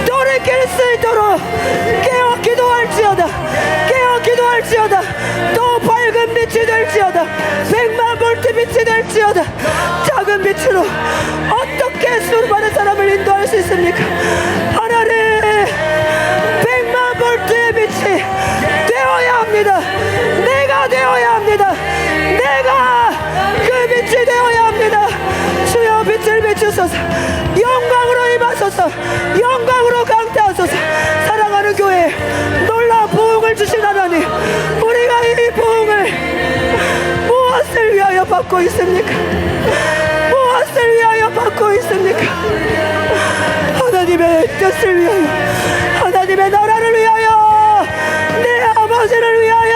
돌이킬 수 있도록 깨어 기도할지어다. 깨어 기도할지어다. 또 밝은 빛이 될지어다. 100만 볼트 빛이 될지어다. 작은 빛으로 어떻게 수많은 사람을 인도할 수 있습니까? 하나님, 100만 볼트의 빛이 되어야 합니다. 내 받고 있습니까? 무엇을 위하여 받고 있습니까? 하나님의 뜻을 위하여, 하나님의 나라를 위하여, 내 아버지를 위하여.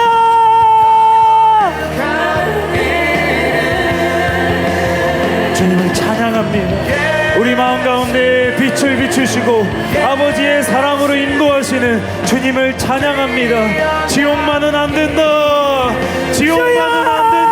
주님을 찬양합니다. 우리 마음 가운데 빛을 비추시고 아버지의 사랑으로 인도하시는 주님을 찬양합니다. 지옥만은 안 된다. 지옥만은 안 된다.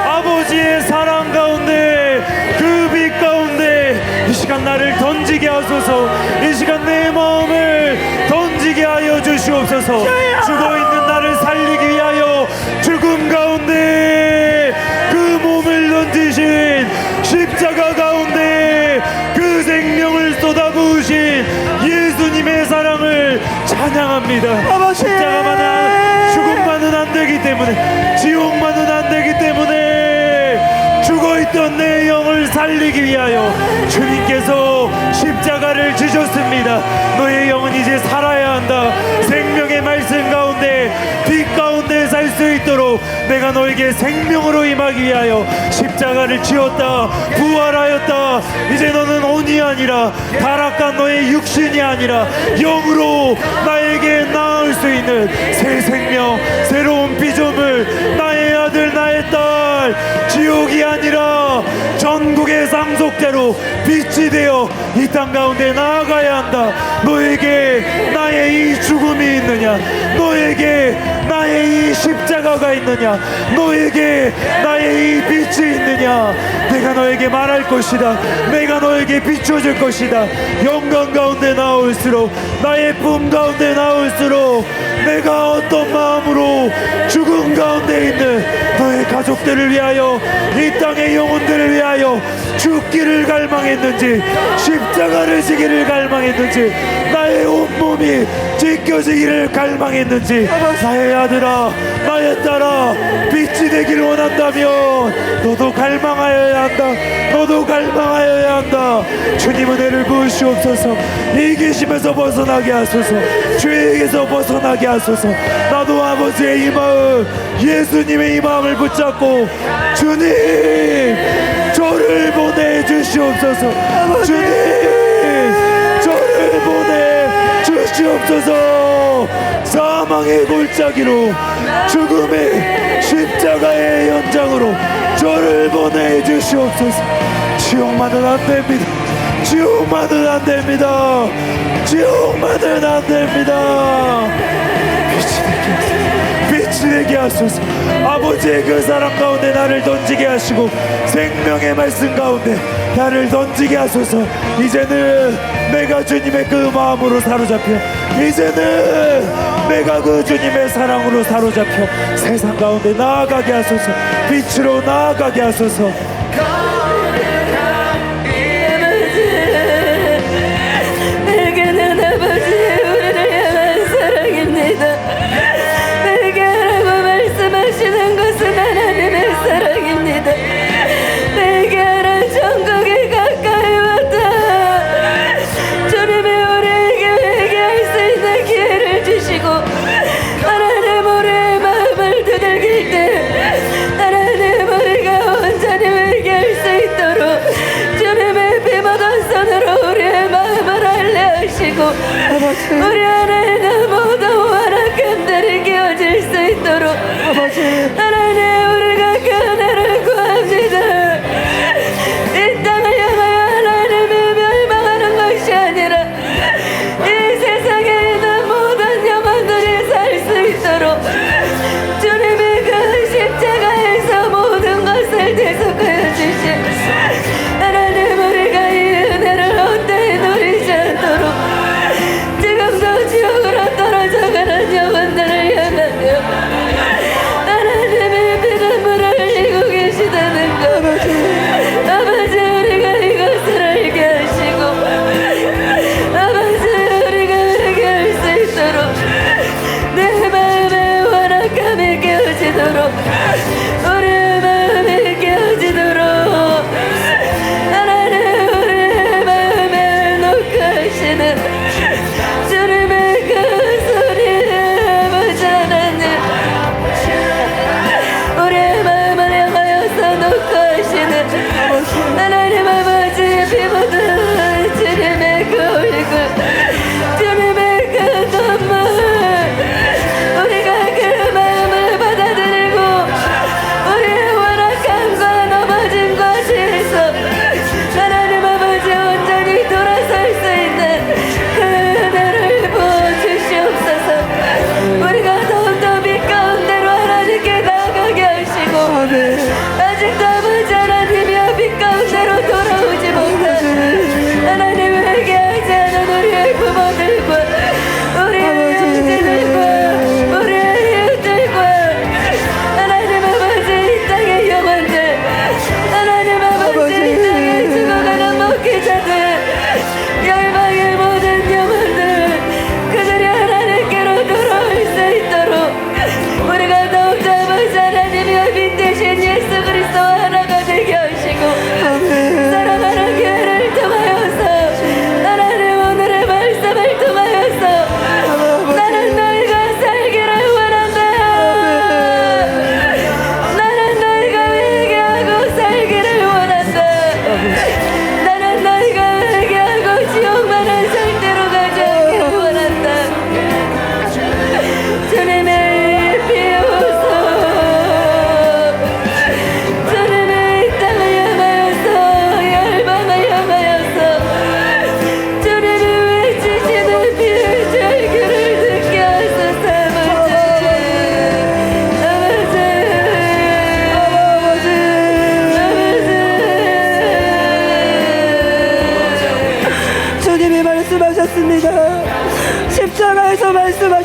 아버지의 사랑 가운데, 그 빛 가운데 이 시간 나를 던지게 하소서. 이 시간 내 마음을 던지게 하여 주시옵소서. 죽어있는 나를 살리기 위하여 죽음 가운데 그 몸을 던지신 십자가 가운데 그 생명을 쏟아부으신 예수님의 사랑을 찬양합니다. 아버지, 십자가만은, 죽음만은 안 되기 때문에, 지옥만은 안 되기 때문에 죽어있던 내 영을 살리기 위하여 주님께서 십자가를 지셨습니다. 너의 영은 이제 살아야 한다. 생명의 말씀 가운데, 빛 가운데 살 수 있도록 내가 너에게 생명으로 임하기 위하여 십자가를 지었다. 부활하였다. 이제 너는 혼이 아니라, 타락한 너의 육신이 아니라 영으로 나에게 나을 수 있는 새 생명, 새로운 피조물, 나의 아들, 나의 딸, 지옥이 아니라 전국의 상속대로 빛이 되어 이 땅 가운데 나아가야 한다. 너에게 나의 이 죽음이 있느냐? 너에게 나의 이 십자가가 있느냐? 너에게 나의 이 빛이 있느냐? 내가 너에게 말할 것이다. 내가 너에게 비춰줄 것이다. 영광 가운데 나올수록, 나의 품 가운데 나올수록 내가 어떤 마음으로 죽음 가운데 있는 너의 가족들을 위하여, 이 땅의 영혼들을 위하여 죽기를 갈망했는지, 십자가를 지기를 갈망했는지, 나의 온몸이 찢겨지기를 갈망했는지, 나의 아들아, 나의 딸아, 빛이 되기를 원한다면 너도 갈망하여야 한다. 너도 갈망하여야 한다. 주님 은혜를 부으시옵소서. 이기심에서 벗어나게 하소서. 죄에게서 벗어나게 하소서. 나도 아버지의 이 마음, 예수님의 이 마음을 붙잡고, 주님 저를 보내주시옵소서. 주님 저를 보내주시옵소서. 사망의 골짜기로, 죽음의 십자가의 연장으로 저를 보내주시옵소서. 지옥만은 안 됩니다. 지옥만은 안 됩니다. 지옥만은 안 됩니다. 빛이 되게 하소서. 아버지의 그 사랑 가운데 나를 던지게 하시고, 생명의 말씀 가운데 나를 던지게 하소서. 이제는 내가 주님의 그 마음으로 사로잡혀, 이제는 내가 그 주님의 사랑으로 사로잡혀 세상 가운데 나아가게 하소서. 빛으로 나아가게 하소서. 내게는 아버지의 우리를 향한 사랑입니다. 내게 하라고 말씀하시는 것은 하나님의 사랑입니다. 내게 하라, 천국이 가까이 왔다. 주님이 우리에게 회개할 수 있는 기회를 주시고, 하나님 우리의 마음을 두들길 때 하나님 우리가 온전히 회개할 수 있도록 주님의 피 묻은 손으로 우리의 마음을 알려하시고, 우리 안에 있는 모든 완악한 들이 끼워질 수 있도록 하나님 우리가 그 은혜를 구합니다. 이 땅을 향하여 하나님이 멸망하는 것이 아니라 이 세상에 있는 모든 영혼들이 살 수 있도록 주님이 그 십자가에서 모든 것을 대속하여 주신 하나님, 우리가 이 은혜를 헛되이 누리지 않도록 지금도 지옥으로 떨어져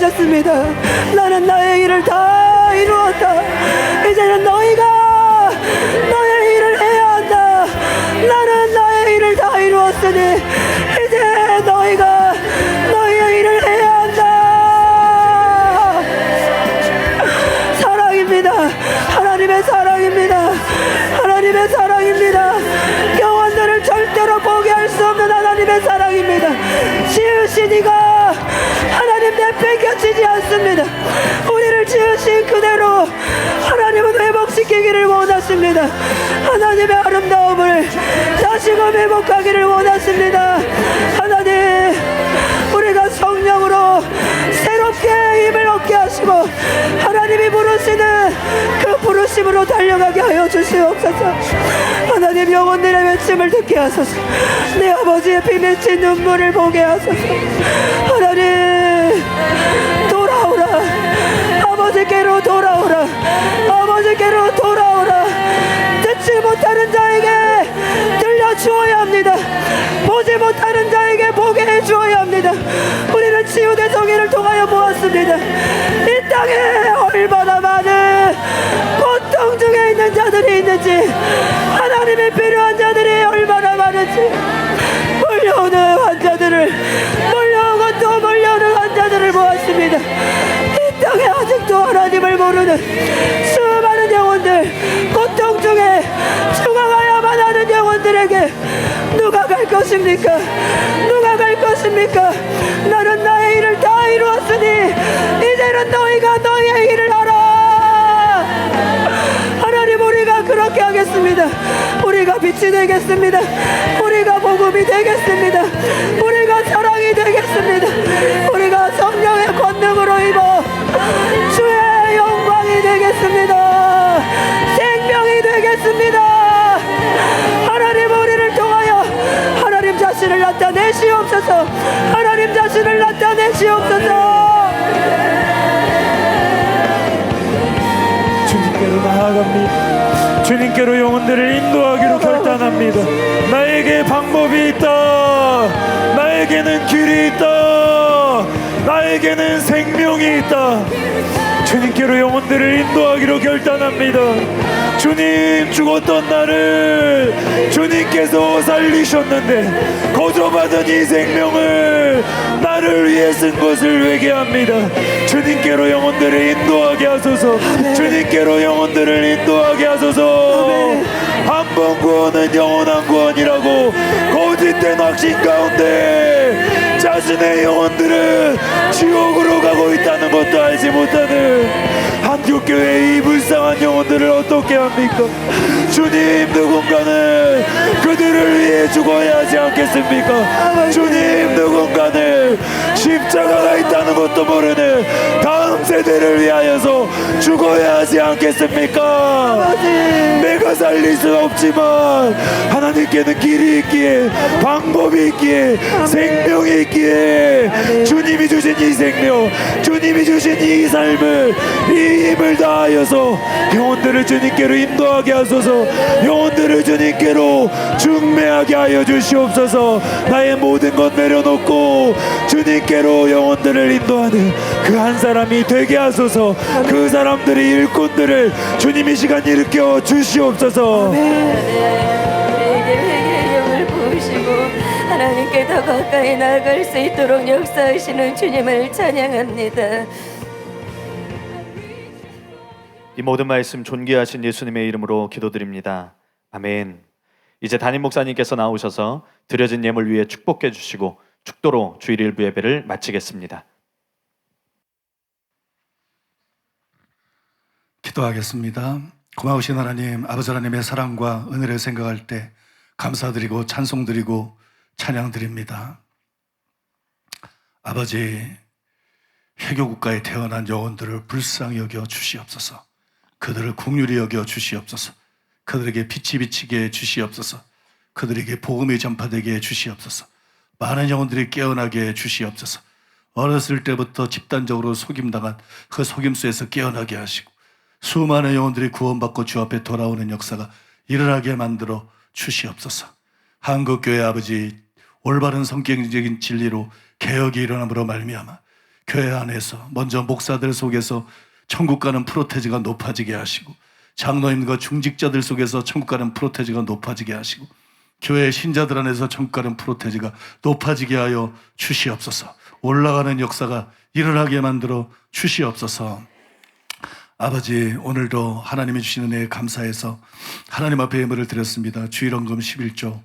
하셨습니다. 나는 나의 일을 다 이루었다. 이제는 너희가 너의 일을 해야 한다. 나는 나의 일을 다 이루었으니 이제 너희가 너희의 일을 해야 한다. 사랑입니다. 하나님의 사랑입니다. 하나님의 사랑입니다. 영혼들을 절대로 포기할 수 없는 하나님의 사랑입니다. 지으신 이가 하나님 내팽겨치지 않습니다. 우리를 지으신 그대로 하나님은 회복시키기를 원하십니다. 하나님의 아름다움을 다시금 회복하기를 원하십니다. 하나님, 우리가 성령으로 새롭게 힘을 얻게 하시고 하나님이 부르시는 그 부르심으로 달려가게 하여 주시옵소서. 하나님, 영혼들의 외침을 듣게 하소서. 내 아버지의 피맺힌 눈물을 보게 하소서. 하나님, 돌아오라. 아버지께로 돌아오라. 아버지께로 돌아오라. 듣지 못하는 자에게 들려주어야 합니다. 보지 못하는 자에게 보게 해주어야 합니다. 우리는 치유대성회를 통하여 보았습니다. 이 땅에 얼마나 많은 고통 중에 있는 자들이 있는지, 하나님이 필요한 자들이 얼마나 많은지, 몰려오는 환자들을, 몰려오고 또 몰려오는 환자들을 보았습니다. 이 땅에 아직도 하나님을 모르는 수많은 영혼들, 고통 중에 죽어가야만 하는 영혼들에게 누가 갈 것입니까? 누가 갈 것입니까? 나는 나의 일을 다 이루었으니 이제는 너희가 너희의 일을 하라. 하나님, 우리가 그렇게 하겠습니다. 우리가 빛이 되겠습니다. 우리가 복음이 되겠습니다. 우리가 사랑이 되겠습니다. 우리가 성령의 권능으로 입어 주의 영광이 되겠습니다. 생명이 되겠습니다. 하나님, 우리를 통하여 하나님 자신을 나타내시옵소서. 하나님 자신을 나타내시옵소서. 주님께로 나아갑니다. 주님께로 영혼들을 인도하기로 결단합니다. 나에게 방법이 있다. 나에게는 길이 있다. 나에게는 생명이 있다. 주님께로 영혼들을 인도하기로 결단합니다. 주님, 죽었던 나를 주님께서 살리셨는데 거저받은 이 생명을 나를 위해 쓴 것을 회개합니다. 주님께로 영혼들을 인도하게 하소서. 주님께로 영혼들을 인도하게 하소서. 한 번 구원은 영원한 구원이라고 거짓된 확신 가운데 자신의 영혼들은 지옥으로 가고 있다는 것도 알지 못하는 한국교회의 이 불쌍한 영혼들을 어떻게 합니까? 주님, 누군가는 그들을 위해 죽어야 하지 않겠습니까? 주님, 누군가는 십자가가 있다는 것도 모르는 다음 세대를 위하여서 죽어야 하지 않겠습니까? 내가 살릴 수 없지만 하나님께는 길이 있기에, 방법이 있기에, 생명이 있기에 주님이 주신 이 생명, 주님이 주신 이 삶을, 이 힘을 다하여서 영혼들을 주님께로 인도하게 하소서. 영혼들을 주님께로 중매하게 하여 주시옵소서. 나의 모든 것 내려놓고 주님께로 영혼들을 인도하는 그 한 사람이 되게 하소서. 그 사람들의 일꾼들을 주님 이 시간 일으켜 주시옵소서. 우리에게 회개의 영을 부으시고 하나님께 더 가까이 나아갈 수 있도록 역사하시는 주님을 찬양합니다. 이 모든 말씀 존귀하신 예수님의 이름으로 기도드립니다. 아멘. 이제 담임 목사님께서 나오셔서 드려진 예물 위에 축복해 주시고 축도로 주일 일부 예배를 마치겠습니다. 기도하겠습니다. 고마우신 하나님, 아버지 하나님의 사랑과 은혜를 생각할 때 감사드리고 찬송드리고 찬양드립니다. 아버지, 회교국가에 태어난 영혼들을 불쌍히 여겨 주시옵소서. 그들을 긍휼히 여겨 주시옵소서. 그들에게 빛이 비치게 해 주시옵소서. 그들에게 복음이 전파되게 해 주시옵소서. 많은 영혼들이 깨어나게 해 주시옵소서. 어렸을 때부터 집단적으로 속임당한 그 속임수에서 깨어나게 하시고 수많은 영혼들이 구원받고 주 앞에 돌아오는 역사가 일어나게 만들어 주시옵소서. 한국교회 아버지, 올바른 성경적인 진리로 개혁이 일어남으로 말미암아 교회 안에서 먼저 목사들 속에서 천국 가는 프로테지가 높아지게 하시고, 장로님과 중직자들 속에서 천국 가는 프로테지가 높아지게 하시고, 교회 신자들 안에서 천국 가는 프로테지가 높아지게 하여 주시옵소서. 올라가는 역사가 일어나게 만들어 주시옵소서. 아버지, 오늘도 하나님이 주신 은혜에 감사해서 하나님 앞에 예물을 드렸습니다. 주일헌금 11조,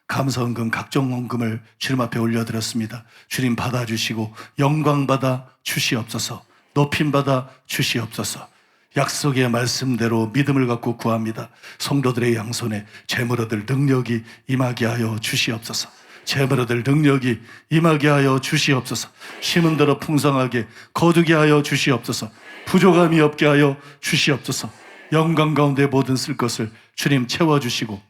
감사헌금, 각종 헌금을 주님 앞에 올려드렸습니다. 주님 받아주시고 영광 받아 주시옵소서. 높임 받아 주시옵소서. 약속의 말씀대로 믿음을 갖고 구합니다. 성도들의 양손에 재물 얻을 능력이 임하게 하여 주시옵소서. 재물 얻을 능력이 임하게 하여 주시옵소서. 심은 대로 풍성하게 거두게 하여 주시옵소서. 부족함이 없게 하여 주시옵소서. 영광 가운데 모든 쓸 것을 주님 채워주시고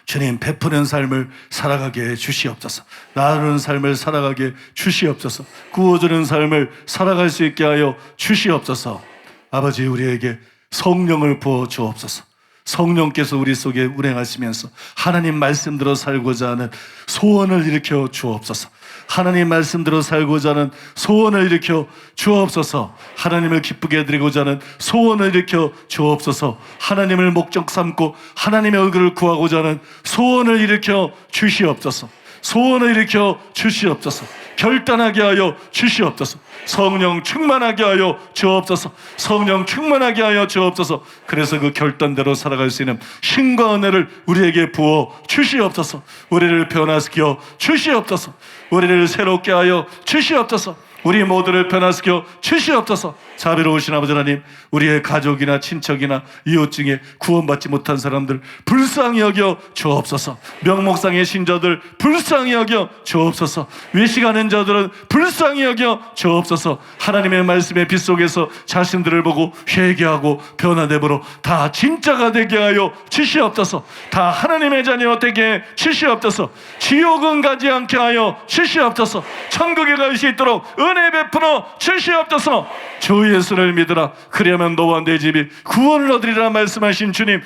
주님 베푸는 삶을 살아가게 해 주시옵소서. 나누는 삶을 살아가게 주시옵소서. 구워주는 삶을 살아갈 수 있게 하여 주시옵소서. 아버지, 우리에게 성령을 부어 주옵소서. 성령께서 우리 속에 운행하시면서 하나님 말씀대로 살고자 하는 소원을 일으켜 주옵소서. 하나님 말씀대로 살고자 하는 소원을 일으켜 주옵소서. 하나님을 기쁘게 해드리고자 하는 소원을 일으켜 주옵소서. 하나님을 목적 삼고 하나님의 얼굴을 구하고자 하는 소원을 일으켜 주시옵소서. 소원을 일으켜 주시옵소서. 결단하게 하여 주시옵소서. 성령 충만하게 하여 주옵소서. 성령 충만하게 하여 주옵소서. 그래서 그 결단대로 살아갈 수 있는 힘과 은혜를 우리에게 부어 주시옵소서. 우리를 변화시켜 주시옵소서. 우리를 새롭게 하여 주시옵소서. 우리 모두를 변화시켜 주시옵소서. 자비로우신 아버지 하나님, 우리의 가족이나 친척이나 이웃 중에 구원받지 못한 사람들 불쌍히 여겨 주옵소서. 명목상의 신자들 불쌍히 여겨 주옵소서. 외식하는 자들은 불쌍히 여겨 주옵소서. 하나님의 말씀의 빛 속에서 자신들을 보고 회개하고 변화됨으로 다 진짜가 되게 하여 주시옵소서. 다 하나님의 자녀 되게 해 주시옵소서. 지옥은 가지 않게 하여 주시옵소서. 천국에 갈 수 있도록 은혜 베풀어 주시옵소서. 주 예수를 믿으라. 그러면 너와 내 집이 구원을 얻으리라 말씀하신 주님,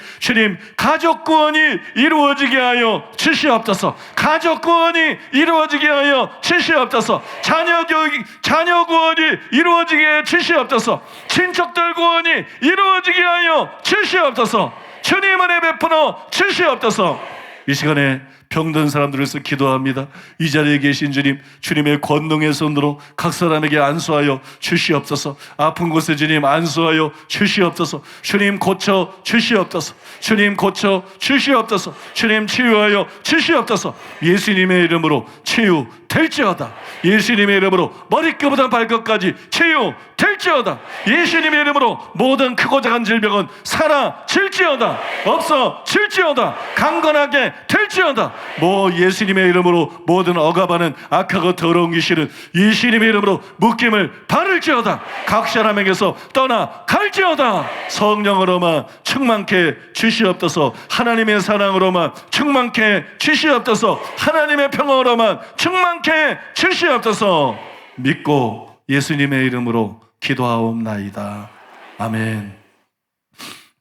가족 구원이 이루어지게 하여 주시옵소서. 가족 구원이 이루어지게 하여 주시옵소서. 자녀 구원이 이루어지게 해 주시옵소서. 친척들 구원이 이루어지게 하여 주시옵소서. 주님 은혜 베풀어 주시옵소서. 이 시간에 병든 사람들을 위해서 기도합니다. 이 자리에 계신 주님, 주님의 권능의 손으로 각 사람에게 안수하여 주시옵소서. 아픈 곳에 주님 안수하여 주시옵소서. 주님 고쳐 주시옵소서. 주님 고쳐 주시옵소서. 주님 치유하여 주시옵소서. 예수님의 이름으로 치유 될지어다. 예수님의 이름으로 머리끝부터 발끝까지 치유 될지어다. 예수님의 이름으로 모든 크고 작은 질병은 사라질지어다. 없어질지어다. 강건하게 될지어다. 예수님의 이름으로 모든 억압하는 악하고 더러운 귀신은 예수님의 이름으로 묶임을 바를지어다. 각 사람에게서 떠나갈지어다. 성령으로만 충만케 주시옵소서. 하나님의 사랑으로만 충만케 주시옵소서. 하나님의 평화로만 충만케 주시옵소서. 믿고 예수님의 이름으로 기도하옵나이다. 아멘.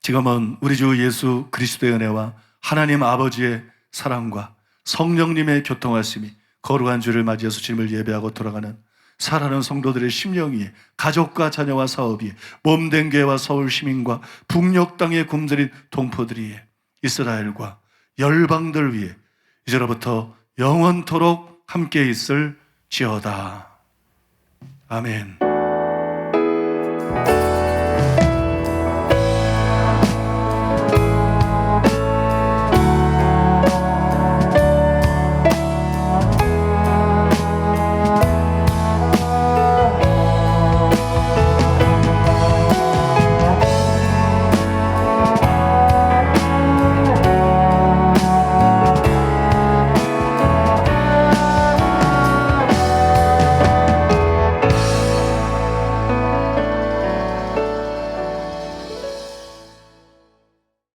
지금은 우리 주 예수 그리스도의 은혜와 하나님 아버지의 사랑과 성령님의 교통하심이 거룩한 주를 맞이해서 주님을 예배하고 돌아가는 살아가는 성도들의 심령 위에, 가족과 자녀와 사업 위에, 몸된 교회와 서울 시민과 북녘 땅에 굶주린 동포들 위에, 이스라엘과 열방들 위에 이제로부터 영원토록 함께 있을지어다. 아멘.